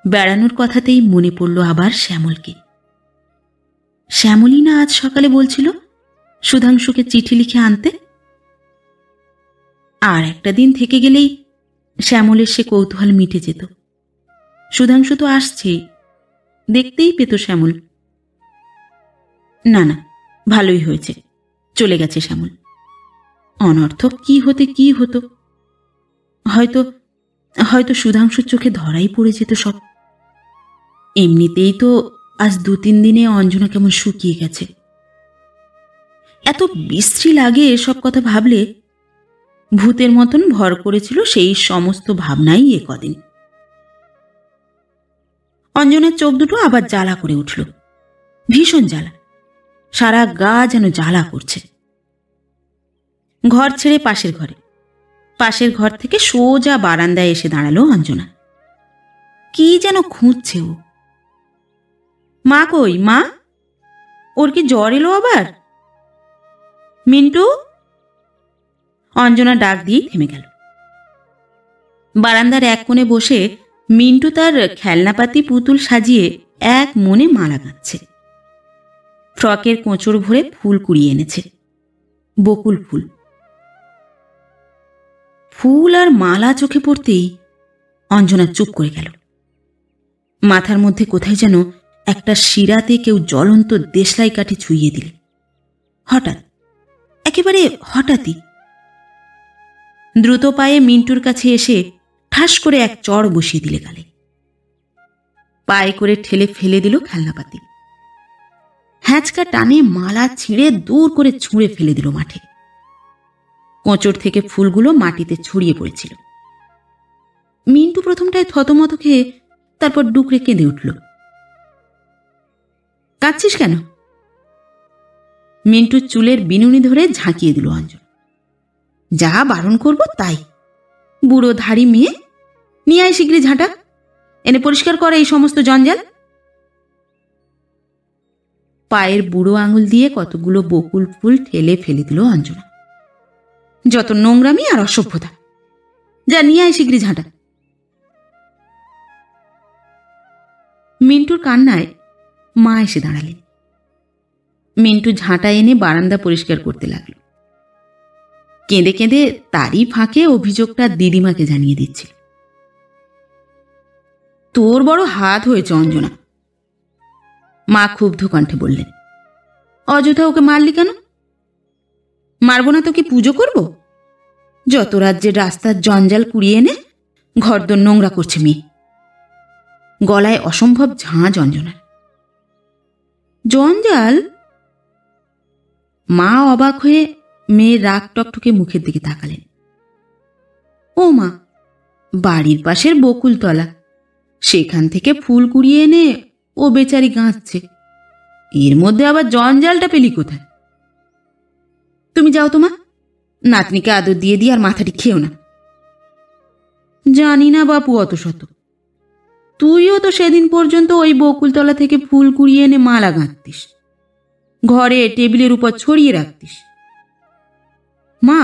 বেড়ানোর কথাতেই মনে পড়ল আবার শ্যামলকে। শ্যামলই না আজ সকালে বলছিল সুধাংশুকে চিঠি লিখে আনতে। আর একটা দিন থেকে গেলেই শ্যামলের সে কৌতূহল মিটে যেত। সুধাংশু তো আসছেই, দেখতেই পেত শ্যামল। না না, ভালোই হয়েছে, চলে গেছে শ্যামল। অনর্থক কি হতো, হয়তো হয়তো সুধাংশুর চোখে ধরাই পড়ে যেত সব। এমনিতেই তো আজ 2-3 দিনে অঞ্জনা কেমন শুকিয়ে গেছে। এত বিশ্রী লাগে এসব কথা ভাবলে। ভূতের মতন ভর করেছিল সেই সমস্ত ভাবনাই এ কদিন। অঞ্জনার চোখ দুটো আবার জ্বালা করে উঠল, ভীষণ জ্বালা, সারা গা যেন জ্বালা করছে। ঘর ছেড়ে পাশের ঘর থেকে সোজা বারান্দায় এসে দাঁড়ালো অঞ্জনা। কি যেন খুঁজছে ও। মা কই মা? ওর কি জ্বর এলো আবার? মিন্টু! অঞ্জনা ডাক দিয়ে থেমে গেল। বারান্দার এক কোণে বসে মিন্টু তার খেলনাপাতি পুতুল সাজিয়ে এক মনে মালা গাঁথছে। ফ্রকের কোঁচড় ভরে ফুল কুড়িয়ে এনেছে, বকুল ফুল। ফুল আর মালা চোখে পড়তেই অঞ্জনা চুপ করে গেল। মাথার মধ্যে কোথায় যেন একটা শিরাতে কেউ জ্বলন্ত দেশলাই কাঠি ছুঁইয়ে দিলে। হঠাৎ, একেবারে হঠাৎই। দ্রুত পায়ে মিন্টুর কাছে এসে ঠাস করে এক চড় বসিয়ে দিলে গালে। পায়ে করে ঠেলে ফেলে দিল খেলনাপাতি। হ্যাঁচকা টানে মালা ছিঁড়ে দূর করে ছুঁড়ে ফেলে দিল মাঠে। কোঁচড় থেকে ফুলগুলো মাটিতে ছড়িয়ে পড়েছিল। মিন্টু প্রথমটায় থতমত খেয়ে তারপর ডুকরে কেঁদে উঠল। কাঁদছিস কেন? মিন্টুর চুলের বিনুনি ধরে ঝাঁকিয়ে দিল অঞ্জনা। যা বারণ করব তাই, বুড়ো ধাড়ি মেয়ে। নিয়ে আয় শিগগিরি ঝাঁটা, এনে পরিষ্কার করে এই সমস্ত জঞ্জাল। পায়ের বুড়ো আঙুল দিয়ে কতগুলো বকুল ফুল ঠেলে ফেলে দিল অঞ্জনা। যত নোংরামি আর অসভ্যতা! যা নিয়ে আয় শিগগিরি ঝাঁটা। মিন্টুর কান্নায় মা এসে দাঁড়ালেন। মিন্টু ঝাঁটা এনে বারান্দা পরিষ্কার করতে লাগলো। কেঁদে কেঁদে তারই ফাঁকে অভিযোগটা দিদিমাকে জানিয়ে দিচ্ছিল। তোর বড় হাত হয়েছে অঞ্জনা, মা ক্ষুব্ধ কণ্ঠে বললেন। অযথা ওকে মারলি কেন? মারব না তো কি পুজো করব? যত রাজ্যের রাস্তার জঞ্জাল কুড়িয়ে এনে ঘরদোর নোংরা করছে মেয়ে। গলায় অসম্ভব ঝাঁঝ অঞ্জনার। জঞ্জাল? মা অবাক হয়ে মেয়ের রাগ টকটকে মুখের দিকে তাকালেন। ও মা, বাড়ির পাশের বকুলতলা, সেখান থেকে ফুল কুড়িয়ে এনে ও বেচারি গাঁথছে, এর মধ্যে আবার জঞ্জালটা পেলি কোথায়? তুমি যাও তো মা, নাতনিকে আদর দিয়ে দিয়ে আর মাথাটি খেও না। জানি না বাপু অত শত, তুইও তো সেদিন পর্যন্ত ওই বকুলতলা থেকে ফুল কুড়িয়ে এনে মালা গাঁথতিস, ঘরে টেবিলের উপর ছড়িয়ে রাখতিস। মা!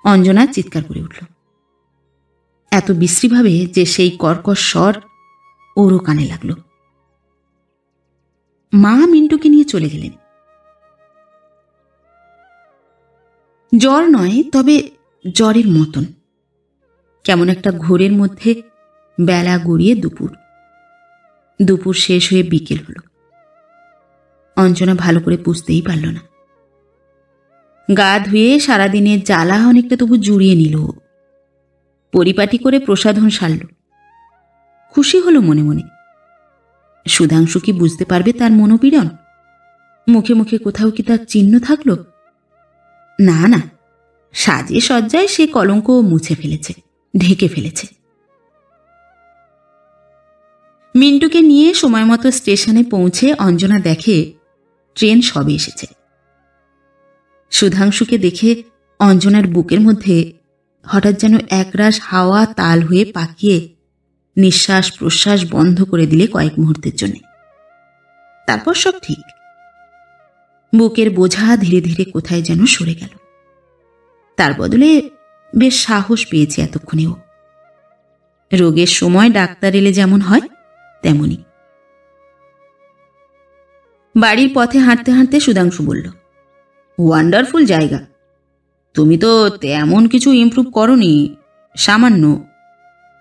অঞ্জনা চিৎকার করে উঠল, এত বিশ্রীভাবে যে সেই কর্কশ স্বর ওরও কানে লাগল। মা মিন্টুকে নিয়ে চলে গেলেন। জ্বর নয়, তবে জ্বরের মতন। কেমন একটা ঘোরের মধ্যে বেলা গড়িয়ে দুপুর শেষ হয়ে বিকেল হল। অঞ্জনা ভালো করে বুঝতেই পারল না। গা ধুয়ে সারাদিনের জ্বালা অনেকটা তবু জুড়িয়ে নিল। পরিপাটি করে প্রসাধন সারল। খুশি হলো মনে মনে। সুধাংশু কি বুঝতে পারবে তার মনোপীড়ন? মুখে মুখে কোথাও কি তার চিহ্ন থাকল? না না, সাজে সজ্জায় সে কলঙ্ক মুছে ফেলেছে, ঢেকে ফেলেছে। মিন্টুকে নিয়ে সময় মতো স্টেশনে পৌঁছে অঞ্জনা দেখে ট্রেন সবে এসেছে। সুধাংশুকে দেখে অঞ্জনার বুকের মধ্যে হঠাৎ যেন একরাশ হাওয়া তাল হয়ে পাকিয়ে নিঃশ্বাস প্রশ্বাস বন্ধ করে দিলে কয়েক মুহূর্তের জন্য। তারপর সব ঠিক। বুকের বোঝা ধীরে ধীরে কোথায় যেন সরে গেল। তার বদলে বেশ সাহস পেয়েছে এতক্ষণেও। রোগের সময় ডাক্তার এলে যেমন হয় তেমনি। বাড়ির পথে হাঁটতে হাঁটতে সুধাংশু বলল, ওয়ান্ডারফুল জায়গা। তুমি তো তেমন কিছু ইমপ্রুভ করনি, সামান্য।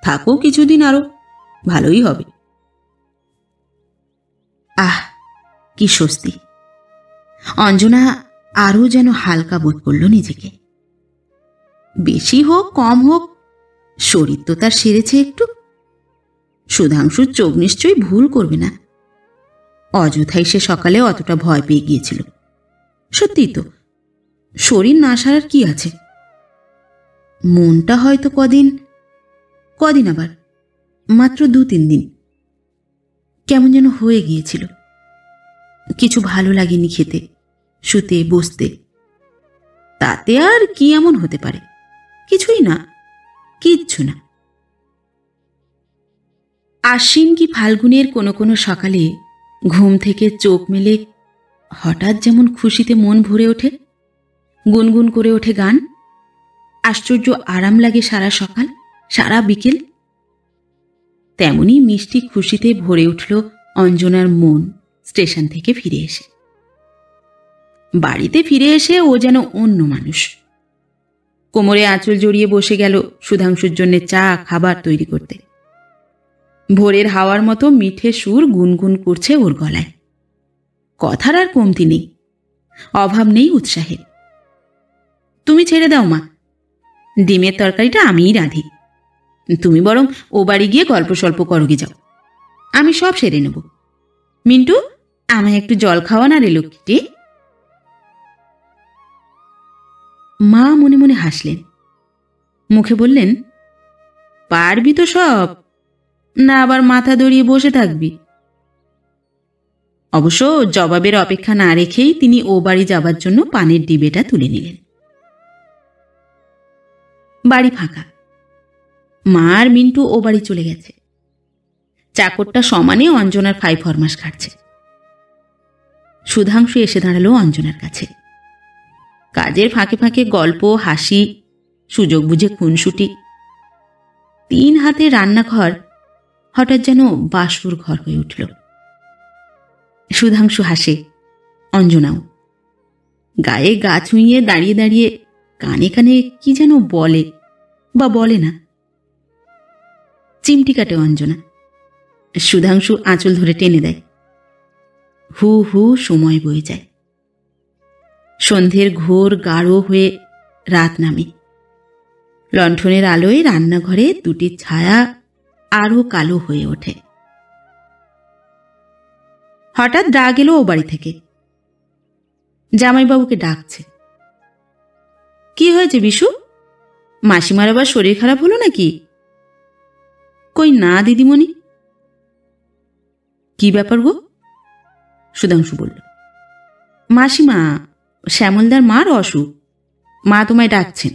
থাকো কিছুদিন, আরো ভালোই হবে। আহ, কি স্বস্তি। অঞ্জনা আরও যেন হালকা বোধ করল নিজেকে। বেশি হোক কম হোক, শরীর তো তার সেরেছে একটু। সুধাংশুর চোখ নিশ্চয়ই ভুল করবে না। অযথাই সে সকালে অতটা ভয় পেয়ে গিয়েছিল। সত্যিই তো, শরীর না সারার কি আছে? মনটা হয়তো কদিন আবার মাত্র 2-3 দিন কেমন যেন হয়ে গিয়েছিল। কিছু ভালো লাগেনি খেতে, শুতে, বসতে। তাতে আর কি এমন হতে পারে? কিছুই না, কিচ্ছু না। আশ্বিন কি ফাল্গুনের কোনো কোনো সকালে ঘুম থেকে চোখ মেলে হঠাৎ যেমন খুশিতে মন ভরে ওঠে, গুনগুন করে ওঠে গান। আশ্চর্য আরাম লাগে সারা সকাল, সারা বিকেল। তেমনি মিষ্টি খুশিতে ভরে উঠল অঞ্জনার মন স্টেশন থেকে ফিরে এসে। বাড়িতে ফিরে এসে ও যেন অন্য মানুষ। কোমরে আঁচল জড়িয়ে বসে গেল সুধাংশুর জন্য চা খাবার তৈরি করতে। ভোরের হাওয়ার মতো মিঠে সুর গুনগুন করছে ওর গলায়। কথার আর কমতি নেই, অভাব নেই উৎসাহের। তুমি ছেড়ে দাও মা, ডিমের তরকারিটা আমিই রাঁধি। তুমি বরং ও বাড়ি গিয়ে গল্প স্বল্প করোগে যাও, আমি সব সেরে নেব। মিন্টু, আমায় একটু জল খাওয়া না রে লক্ষ্মীটি। মা মনে মনে হাসলেন, মুখে বললেন, পারবি তো সব, না আবার মাথা দড়িয়ে বসে থাকবি? অবশ্য জবাবের অপেক্ষা না রেখেই তিনি ও বাড়ি যাবার জন্য পানের ডিবেটা তুলে নিলেন। বাড়ি ফাঁকা। মা আর মিন্টু ও বাড়ি চলে গেছে। চাকরটা সমানে অঞ্জনার ফাই ফরমাস খাটছে। সুধাংশু এসে দাঁড়ালো অঞ্জনার কাছে। কাজের ফাঁকে ফাঁকে গল্প, হাসি, সুযোগ বুঝে খুনসুটি। 3 হাতে রান্নাঘর হঠাৎ যেন বাসুর ঘর হয়ে উঠল। সুধাংশু হাসে, অঞ্জনাও। গায়ে গা ছুঁইয়ে দাঁড়িয়ে দাঁড়িয়ে কানে কানে কি যেন বলে বা বলে না। চিমটি কাটে অঞ্জনা। সুধাংশু আঁচল ধরে টেনে দেয়। হু হু সময় বয়ে যায়। সন্ধ্যের ঘোর গাঢ় হয়ে রাত নামে। লণ্ঠনের আলোয় রান্নাঘরে দুটি ছায়া আরো কালো হয়ে ওঠে। হঠাৎ ডাক এলো ও বাড়ি থেকে। জামাইবাবুকে ডাকছে। কি হয়েছে বিশু? মাসিমার আবার শরীর খারাপ হলো নাকি? কই না দিদিমণি। কি ব্যাপার গো? সুধাংশু বলল, মাসিমা, শ্যামলদার মার অসুখ, মা তোমায় ডাকছেন।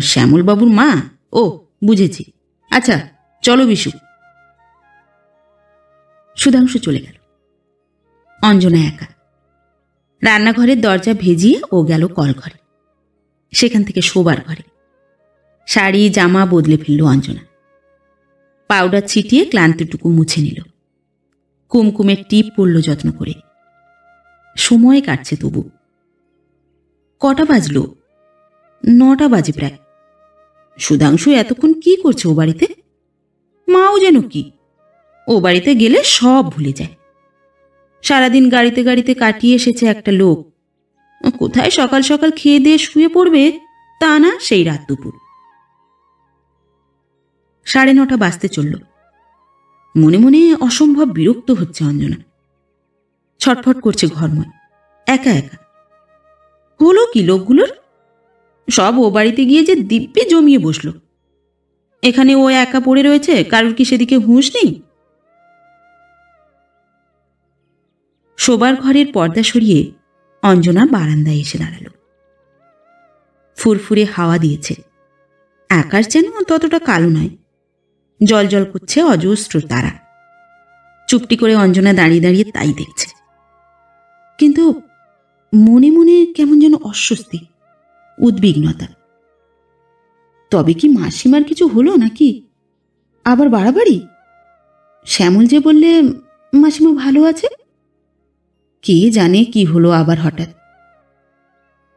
শ্যামলবাবুর মা? ও, বুঝেছি। আচ্ছা চলো বিশু। সুধাংশু চলে গেল। অঞ্জনা একা। রান্নাঘরের দরজা ভেজিয়ে ও গেল কলঘরে, সেখান থেকে শোবার ঘরে। শাড়ি জামা বদলে ফেলল অঞ্জনা। পাউডার ছিটিয়ে ক্লান্তিটুকু মুছে নিল। কুমকুমের টিপ পড়ল যত্ন করে। সময় কাটছে তবু। কটা বাজল? 9টা বাজে প্রায়। সুধাংশু এতক্ষণ কি করছে ও বাড়িতে? মাও যেন কি, ও বাড়িতে গেলে সব ভুলে যায়। সারাদিন গাড়িতে গাড়িতে কাটিয়ে এসেছে একটা লোক। কোথায় সকাল সকাল খেয়ে দিয়ে শুয়ে পড়বে তা না, সেই রাত দুপুর। 9:30 বাজতে চলল। মনে মনে অসম্ভব বিরক্ত হচ্ছে অঞ্জনা। ছটফট করছে ঘরময়, একা একা। হলো কি লোকগুলোর? সব ও বাড়িতে গিয়ে যে দিব্যি জমিয়ে বসল। এখানে ও একা পড়ে রয়েছে, কারোর কি সেদিকে হুঁশ নেই? শোবার ঘরের পর্দা সরিয়ে অঞ্জনা বারান্দায় এসে দাঁড়াল। ফুরফুরে হাওয়া দিয়েছে, আকাশ যেন ততটা কালো নয়, জল জল করছে অজস্র তারা। চুপটি করে অঞ্জনা দাঁড়িয়ে দাঁড়িয়ে তাই দেখছে, কিন্তু মনে মনে কেমন যেন অস্বস্তি, উদ্বিগ্নতা। তবে কি মাসিমার কিছু হলো নাকি? আবার বাড়াবাড়ি? শ্যামল যে বললে মাসিমা ভালো আছে, কে জানে কি হলো আবার হঠাৎ।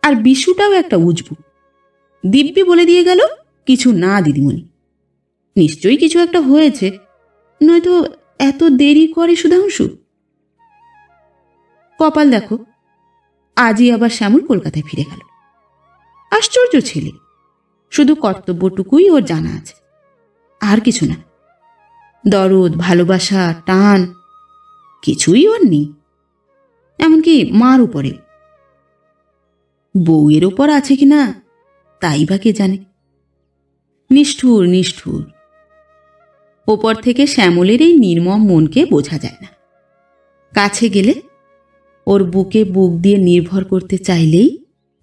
আর বিশুটাও একটা উজবু, দিব্যি বলে দিয়ে গেল কিছু না দিদিমণি, নিশ্চয়ই কিছু একটা হয়েছে, নয়তো এত দেরি করে সুধাংশু। কপাল দেখো, আজই আবার শ্যামল কলকাতায় ফিরে গেল। আশ্চর্য ছেলে, শুধু কর্তব্যটুকুই ওর জানা আছে, আর কিছু না। দরদ, ভালোবাসা, টান কিছুই ওর নেই, এমনকি মার উপরে। বউয়ের ওপর আছে কিনা তাই বা কে জানে। নিষ্ঠুর নিষ্ঠুর। ওপর থেকে শ্যামলের এই নির্মম মনকে বোঝা যায় না। কাছে গেলে, ওর বুকে বুক দিয়ে নির্ভর করতে চাইলেই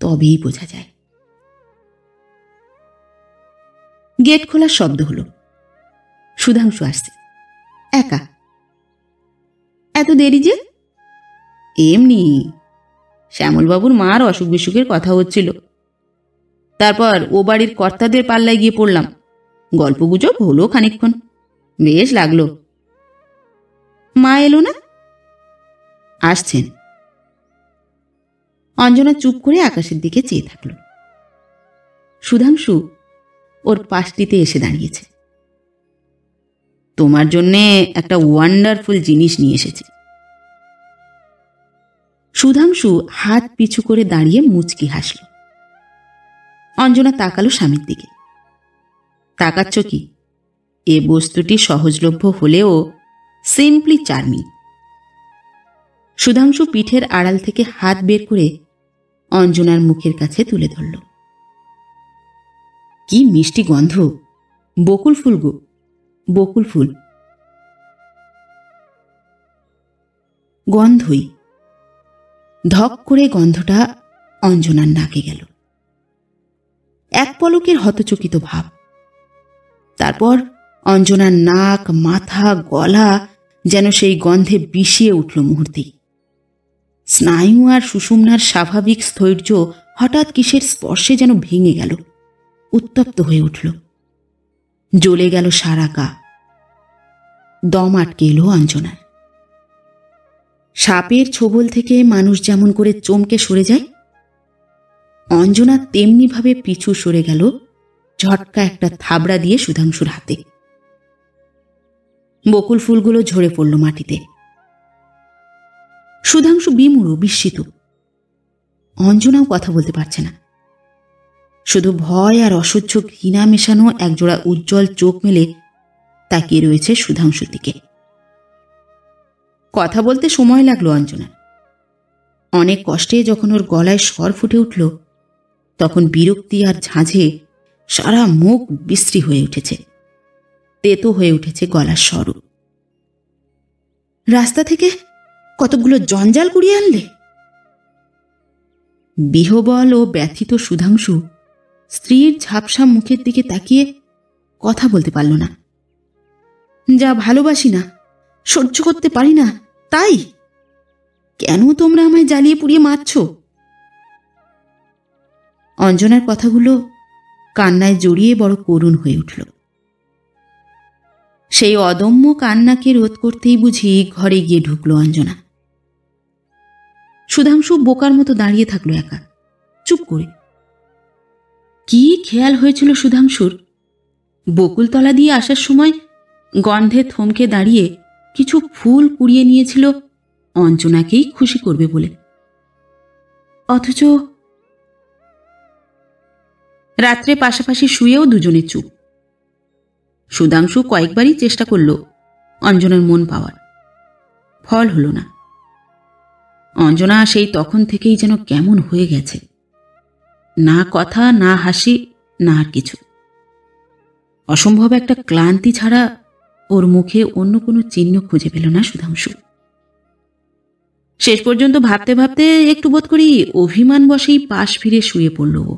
তবেই বোঝা যায়। গেট খোলার শব্দ হলো। সুধাংশু আসছে, একা। এত দেরি যে? এমনি শ্যামলবাবুর মার অসুখ বিসুখের কথা হচ্ছিল, তারপর ও বাড়ির কর্তাদের পাল্লায় গিয়ে পড়লাম। গল্পগুজব হলো খানিকক্ষণ, বেশ লাগলো। মা এলো না? আসছেন। অঞ্জনা চুপ করে আকাশের দিকে চেয়ে থাকল। সুধাংশু ওর পাশটিতে এসে দাঁড়িয়েছে। তোমার জন্যে একটা ওয়ান্ডারফুল জিনিস নিয়ে এসেছি। সুধাংশু হাত পিছু করে দাঁড়িয়ে মুচকি হাসল। অঞ্জনা তাকালো স্বামীর দিকে। তাকাচ্ছ কি? এ বস্তুটি সহজলভ্য হলেও সিম্পলি চার্মিং। সুধাংশু পিঠের আড়াল থেকে হাত বের করে অঞ্জনার মুখের কাছে তুলে ধরল। কি মিষ্টি গন্ধ! বকুল ফুল গো, বকুল ফুল। গন্ধই ধক করে গন্ধটা অঞ্জনার নাকে গেল। এক পলকের হতচকিত ভাব। তারপর অঞ্জনার নাক, মাথা, গলা যেন সেই গন্ধে বিষিয়ে উঠল মুহূর্তেই। স্নায়ু আর সুষুম্নার স্বাভাবিক স্থৈর্য হঠাৎ কিসের স্পর্শে যেন ভেঙে গেল, উত্তপ্ত হয়ে উঠল। জ্বলে গেল সারা গা। দম আটকে এলো অঞ্জনার। সাপের ছোবল থেকে মানুষ যেমন করে চমকে সরে যায়, অঞ্জনা তেমনিভাবে পিছু সরে গেল ঝটকা একটা থাবড়া দিয়ে সুধাংশুর হাতে। বকুল ফুলগুলো ঝরে পড়ল মাটিতে। সুধাংশু বিমূঢ়, বিস্মিত। অঞ্জনাও কথা বলতে পারছে না, শুধু ভয় আর অসহ্য ঘৃণা মেশানো একজোড়া উজ্জ্বল চোখ মেলে তাকিয়ে রয়েছে সুধাংশুর দিকে। কথা বলতে সময় লাগলো অঞ্জনা। অনেক কষ্টে যখন ওর গলায় স্বর ফুটে উঠল, তখন বিরক্তি আর ঝাঁঝে সারা মুখ বিশ্রী হয়ে উঠেছে, তেতো হয়ে উঠেছে গলার স্বরও। রাস্তা থেকে কতগুলো জঞ্জাল কুড়িয়ে আনলে? বিহবল ও ব্যথিত সুধাংশু স্ত্রীর ঝাপসা মুখের দিকে তাকিয়ে কথা বলতে পারল না। যা ভালোবাসি না, সহ্য করতে পারি না, তাই কেন তোমরা আমায় জ্বালিয়ে পুড়িয়ে মারছ? অঞ্জনার কথাগুলো কান্নায় জড়িয়ে বড় করুণ হয়ে উঠল। সেই অদম্য কান্নাকে রোধ করতেই বুঝি ঘরে গিয়ে ঢুকল অঞ্জনা। সুধাংশু বোকার মতো দাঁড়িয়ে থাকলো একা, চুপ করে। কি খেয়াল হয়েছিল সুধাংশুর? বকুলতলা দিয়ে আসার সময় গন্ধে থমকে দাঁড়িয়ে কিছু ফুল কুড়িয়ে নিয়েছিল অঞ্জনাকেই খুশি করবে বলে। অথচ রাত্রে পাশাপাশি শুয়েও দুজনে চুপ। সুধাংশু কয়েকবারই চেষ্টা করল অঞ্জনার মন পাওয়ার, ফল হল না। অঞ্জনা সেই তখন থেকেই যেন কেমন হয়ে গেছে, না কথা, না হাসি, না আর কিছু। অসম্ভব একটা ক্লান্তি ছাড়া ওর মুখে অন্য কোনো চিহ্ন খুঁজে পেল না সুধাংশু। শেষ পর্যন্ত ভাবতে ভাবতে একটু বোধ করি অভিমান বশেই পাশ ফিরে শুয়ে পড়ল। ও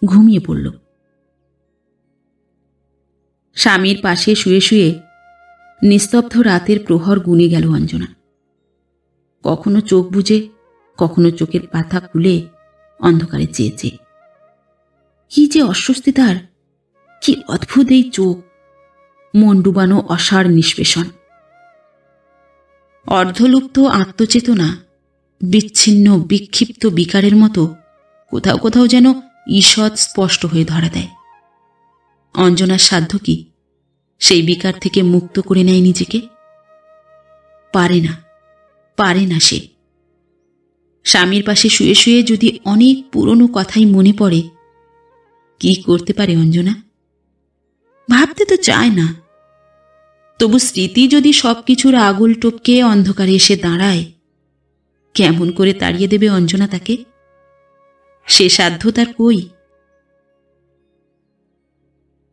ঘুমিয়ে পড়ল। স্বামীর পাশে শুয়ে শুয়ে নিস্তব্ধ রাতের প্রহর গুনে গেল অঞ্জনা। কখনো চোখ বুজে, কখনো চোখের পাতা খুলে অন্ধকারে চেয়ে চেয়ে। কি যে অস্বস্তি তার! কি অদ্ভুত এই চোখ, মন ডুবানো অসাড় নিষ্পেষণ। অর্ধলুপ্ত আত্মচেতনা বিচ্ছিন্ন বিক্ষিপ্ত বিকারের মতো কোথাও কোথাও যেন ঈষৎ স্পষ্ট হয়ে ধরা দেয়। অঞ্জনার সাধ্য কি সেই বিকার থেকে মুক্ত করে নেয় নিজেকে? পারে না, পারে না সে। স্বামীর পাশে শুয়ে শুয়ে যদি অনেক পুরনো কথাই মনে পড়ে, কি করতে পারে অঞ্জনা? ভাবতে তো চায় না, তবু স্মৃতি যদি সবকিছুর আগুল টপকে অন্ধকারে এসে দাঁড়ায়, কেমন করে তাড়িয়ে দেবে অঞ্জনা তাকে? সে সাধ্য তার কই?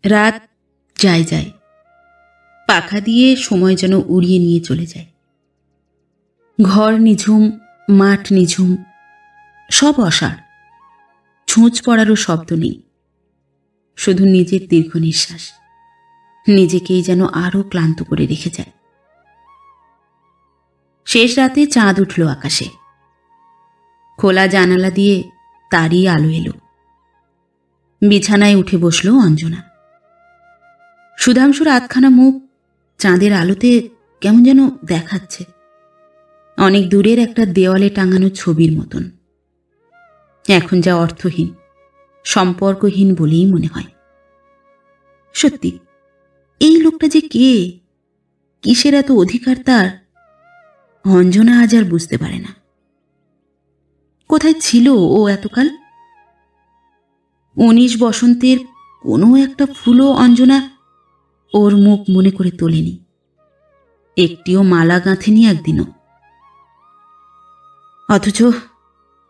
রাত যায় যায়, পাখা দিয়ে সময় যেন উড়িয়ে নিয়ে চলে যায়। ঘর নিঝুম, মাঠ নিঝুম, সব অসাড়। ছুঁচ পড়ারও শব্দ নেই, শুধু নিজের দীর্ঘ নিঃশ্বাস নিজেকেই যেন আরো ক্লান্ত করে রেখে যায়। শেষ রাতে চাঁদ উঠল আকাশে। খোলা জানালা দিয়ে তারই আলো এলো। বিছানায় উঠে বসল অঞ্জনা। সুধাংশুর আধখানা মুখ চাঁদের আলোতে কেমন যেন দেখাচ্ছে, অনেক দূরের একটা দেওয়ালে টাঙানো ছবির মতন। এখন যা অর্থহীন, সম্পর্কহীন বলেই মনে হয়। সত্যি, এই লোকটা যে কে, কিসের এত অধিকার তার, অঞ্জনা আজ আর বুঝতে পারে না। কোথায় ছিল ও এতকাল? 19 বসন্তের কোনো একটা ফুলও অঞ্জনা ওর মুখ মনে করে তোলেনি, একটিও মালা গাঁথেনি একদিনও। অথচ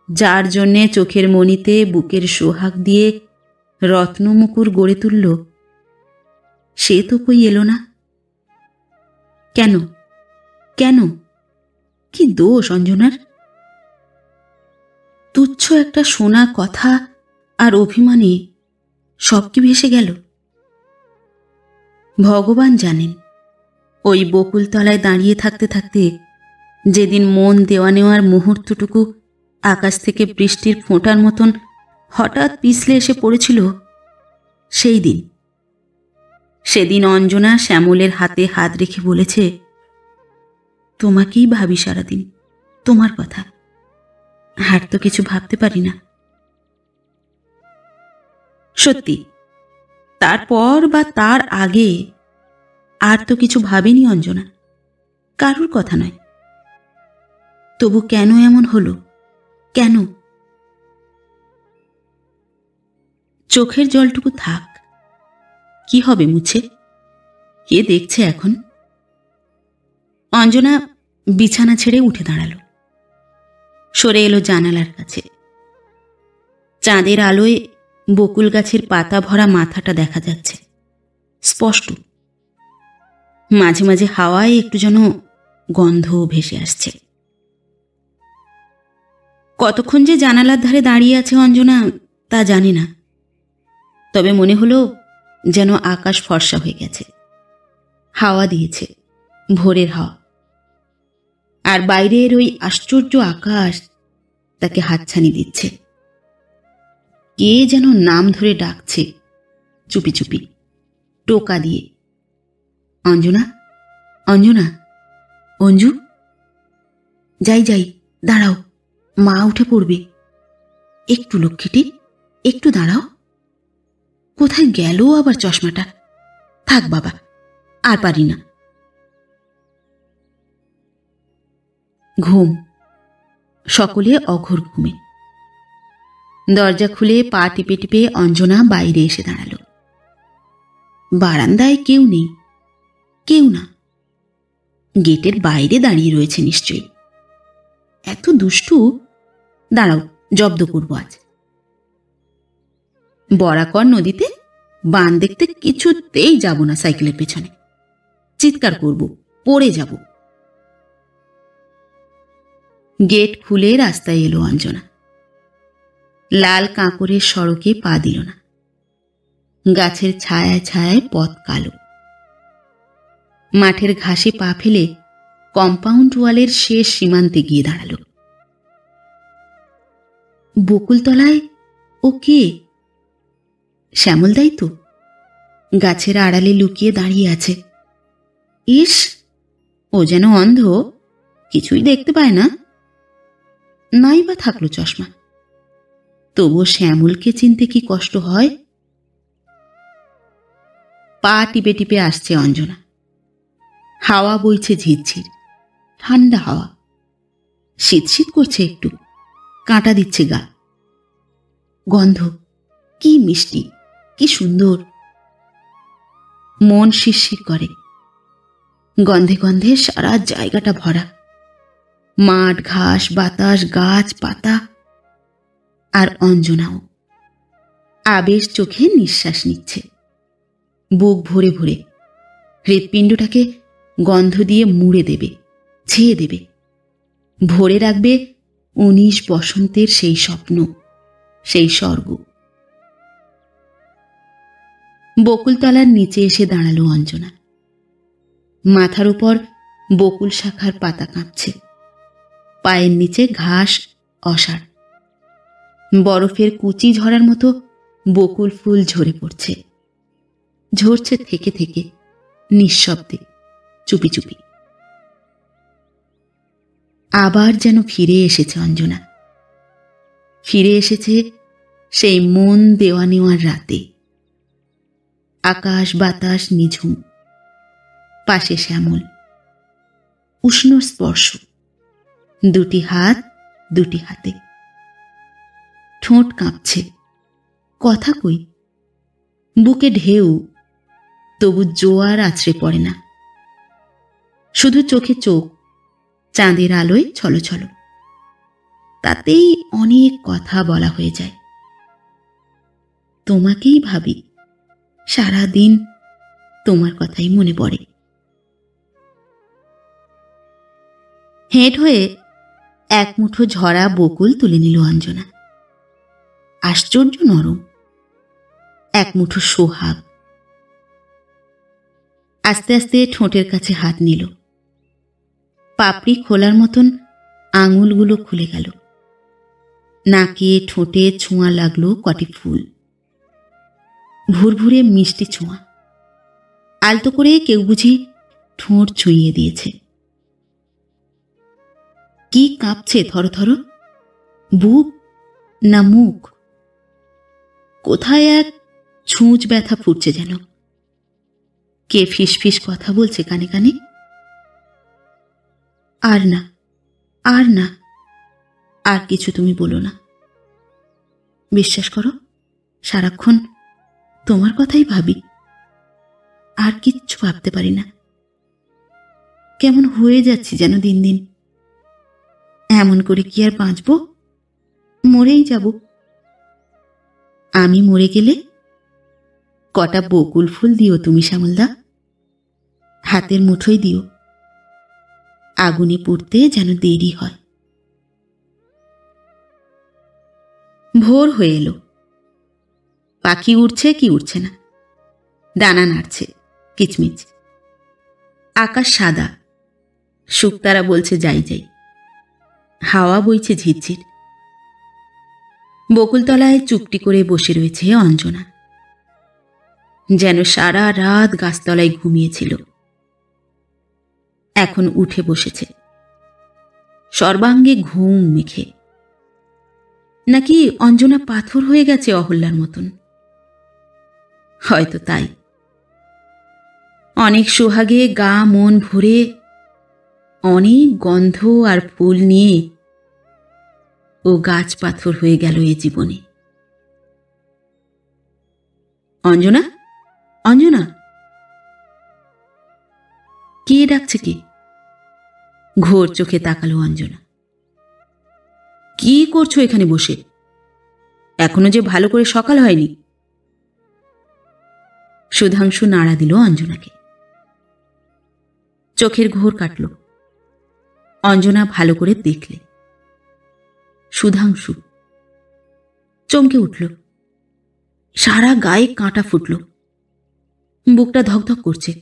যার জন্যে চোখের মণিতে বুকের সোহাগ দিয়ে রত্নমুকুর গড়ে তুলল, সে তো কই এলো না। কেন কেন? কি দোষ অঞ্জনার? তুচ্ছ একটা শোনা কথা আর অভিমানে সব কি ভেসে গেল? ভগবান জানেন, ওই বকুলতলায় দাঁড়িয়ে থাকতে থাকতে যেদিন মন দেওয়া নেওয়ার মুহূর্তটুকু আকাশ থেকে বৃষ্টির ফোঁটার মতন হঠাৎ পিছলে এসে পড়েছিল, সেই দিন। সেদিন অঞ্জনা শ্যামলের হাতে হাত রেখে বলেছে, তোমাকেই ভাবি সারাদিন, তোমার কথা, আর তো কিছু ভাবতে পারি না। সত্যি, তারপর বা তার আগে আর তো কিছু ভাবেনি অঞ্জনা, কারুর কথা নয়। তবু কেন এমন হলো? কেন? চোখের জলটুকু থাক, কি হবে মুছে? কে দেখছে এখন? অঞ্জনা বিছানা ছেড়ে উঠে দাঁড়ালো, সরে এলো জানালার কাছে। চাঁদের আলোয় বকুল গাছের পাতা ভরা মাথাটা দেখা যাচ্ছে স্পষ্ট। মাঝে মাঝে হাওয়ায় একটু যেন গন্ধ ভেসে আসছে। কতক্ষণ যে জানালার ধারে দাঁড়িয়ে আছে অঞ্জনা তা জানে না, তবে মনে হলো যেন আকাশ ফর্সা হয়ে গেছে, হাওয়া দিয়েছে, ভোরের হাওয়া। আর বাইরের ওই আশ্চর্য আকাশ তাকে হাতছানি দিচ্ছে। কে যেন নাম ধরে ডাকছে চুপি চুপি, টোকা দিয়ে। অঞ্জনা, অঞ্জনা, অঞ্জু, যাই যাই, দাঁড়াও, মা উঠে পড়বে। একটু লক্ষ্মীটি, একটু দাঁড়াও। কোথায় গেল আবার চশমাটা? থাক বাবা, আর পারি না। ঘুম, সকলে অঘোর ঘুমে। দরজা খুলে পা টিপে টিপে অঞ্জনা বাইরে এসে দাঁড়াল। বারান্দায় কেউ নেই, কেউ না। গেটের বাইরে দাঁড়িয়ে রয়েছে নিশ্চয়ই। এত দুষ্টু, দাঁড়াও, জব্দ করব আজ। বরাকর নদীতে বান দেখতে কিছুতেই যাব না সাইকেলের পেছনে, চিৎকার করব, পড়ে যাব। গেট খুলে রাস্তায় এলো অঞ্জনা। লাল কাঁকড়ের সড়কে পা দিল না। গাছের ছায়ায় ছায়ায় পথ কালো। মাঠের ঘাসে পা ফেলে কম্পাউন্ড ওয়ালের শেষ সীমান্তে গিয়ে দাঁড়াল। বকুলতলায় ও কে? শ্যামলদাই তো, গাছের আড়ালে লুকিয়ে দাঁড়িয়ে আছে। ইস, ও যেন অন্ধ, কিছুই দেখতে পায় না। নাই বা থাকলো চশমা, তবুও শ্যামলকে চিনতে কি কষ্ট হয়। পা টিপে টিপে আসছে অঞ্জনা। হাওয়া বইছে ঝিরঝির, ঠান্ডা হাওয়া। শীত শীত করছে একটু, কাঁটা দিচ্ছে গা। গন্ধ কি মিষ্টি, কি সুন্দর। মন শিরশির করে। গন্ধে গন্ধে সারা জায়গাটা ভরা। মাঠ, ঘাস, বাতাস, গাছ, পাতা। আর অঞ্জনাও আবেশ চোখে নিঃশ্বাস নিচ্ছে, বুক ভরে ভরে। হৃৎপিণ্ডটাকে গন্ধ দিয়ে মুড়ে দেবে, ছেয়ে দেবে। ভরে রাখবে 19 বসন্তের সেই স্বপ্ন, সেই স্বর্গ। বকুলতলার নিচে এসে দাঁড়ালো অঞ্জনা। মাথার উপর বকুল শাখার পাতা কাঁপছে। পায়ের নিচে ঘাস অসাড়। বরফের কুচি ঝরার মতো বকুল ফুল ঝরে পড়ছে। ঝরছে থেকে থেকে, নিঃশব্দে, চুপি চুপি। আবার যেন ফিরে এসেছে অঞ্জনা। ফিরে এসেছে সেই মন দেওয়া নেওয়ার রাতে। আকাশ বাতাস নিঝুম, পাশে শ্যামল। উষ্ণ স্পর্শ, দুটি হাত দুটি হাতে। ঠোঁট কাঁপছে, কথা কই। বুকে ঢেউ, তবু জোয়ার আছড়ে পড়ে না। শুধু চোখে চোখ, চাঁদের আলোয় ছলো ছলো। তাতেই অনেক কথা বলা হয়ে যায়। তোমাকেই ভাবি, সারা দিন তোমার কথাই মনে পড়ে। হেঁট হয়ে এক মুঠো ঝরা বকুল তুলে নিল অঞ্জনা। আশ্চর্য নরম, এক মুঠো সোহাগ। আস্তে আস্তে ঠোঁটের কাছে হাত নিল। পাপড়ি খোলার মতন আঙুলগুলো খুলে গেল। নাকে ঠোঁটে ছোঁয়া লাগলো কটি ফুল। ভুরভুরে মিষ্টি ছোঁয়া। আলতো করে কেউ বুঝি ঠোঁট ছুঁয়ে দিয়েছে। কি কাঁপছে থরথর? বুক না মুখ? কোথায় এক ছুঁচ ব্যথা ফুটছে যেন। কে ফিসফিস কথা বলছে কানে কানে। আর না, আর না, আর কিছু তুমি বলো না। বিশ্বাস করো, সারাক্ষণ তোমার কথাই ভাবি, আর কিচ্ছু ভাবতে পারি না। কেমন হয়ে যাচ্ছি যেন দিন দিন। এমন করে কি আর বাঁচব? মরেই যাব। আমি মরে গেলে কটা বকুল ফুল দিও তুমি শ্যামলদা, হাতের মুঠোয় দিও। আগুনে পুড়তে যেন দেরি হয়। ভোর হয়ে এলো। পাখি উড়ছে কি উড়ছে না, ডানা নাড়ছে কিচমিচ। আকাশ সাদা, শুকতারা বলছে যাই যাই। হাওয়া বইছে ঝিরঝির। বকুলতলায় চুপটি করে বসে রয়েছে অঞ্জনা, যেন সারা রাত গাছতলায় ঘুমিয়েছিল। এখন উঠে বসেছে, সর্বাঙ্গে ঘুম মেখে। নাকি অঞ্জনা পাথর হয়ে গেছে অহল্যার মতন? হয়তো তাই। অনেক সোহাগে গা মন ভরে, অনেক গন্ধ আর ফুল নিয়ে ও গাছ পাথর হয়ে গেল এ জীবনে। অঞ্জনা, অঞ্জনা, কে ডাকছে কে? ঘোর চোখে তাকালো অঞ্জনা। কি করছো এখানে বসে? এখনো যে ভালো করে সকাল হয়নি। সুধাংশু নাড়া দিল অঞ্জনাকে। চোখের ঘোর কাটল। অঞ্জনা ভালো করে দেখলে সুধাংশু। চমকে উঠল, সারা গায়ে কাঁটা ফুটল, বুকটা ধকধক করছে।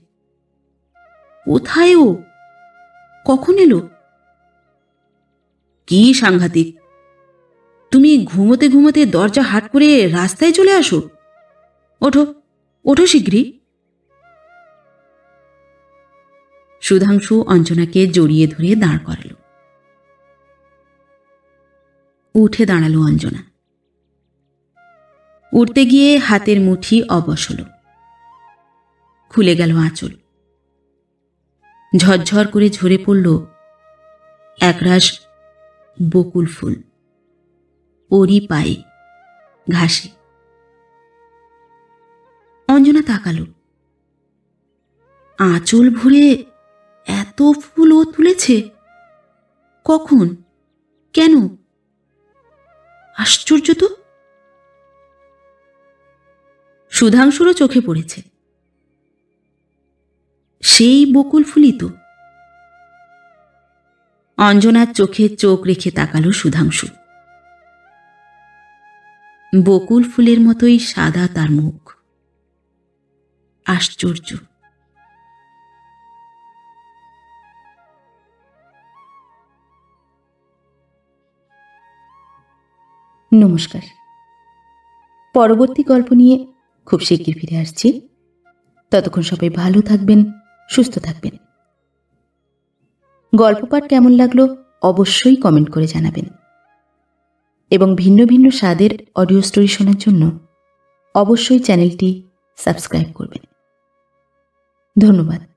কোথায় ও? কখন এলো? কি সাংঘাতিক! তুমি ঘুমোতে ঘুমোতে দরজা হাট করে রাস্তায় চলে আসো। ওঠো, ওঠো শীঘ্রই। সুধাংশু অঞ্জনাকে জড়িয়ে ধরে দাঁড় করাল। উঠে দাঁড়ালো অঞ্জনা। উঠতে গিয়ে হাতের মুঠি অবশ হল। খুলে গেল আঁচল। ঝরঝর করে ঝরে পড়ল একরাশ বকুল ফুল ওরই পায়ে, ঘাসে। অঞ্জনা তাকালো। আঁচল ভরে এত ফুল ও তুলেছে? কখন? কেন? আশ্চর্য তো। সুধাংশুরও চোখে পড়েছে। সেই বকুল ফুলই তো। অঞ্জনার চোখে চোখ রেখে তাকালো সুধাংশু। বকুল ফুলের মতোই সাদা তার মুখ। আশ্চর্য। নমস্কার। পরবর্তী গল্প নিয়ে খুব শিগগির ফিরে আসছি। ততক্ষণ সবাই ভালো থাকবেন, সুস্থ থাকবেন। গল্প পাঠ কেমন লাগলো অবশ্যই কমেন্ট করে জানাবেন, এবং ভিন্ন ভিন্ন স্বাদের অডিও স্টোরি শোনার জন্য অবশ্যই চ্যানেলটি সাবস্ক্রাইব করবেন। ধন্যবাদ।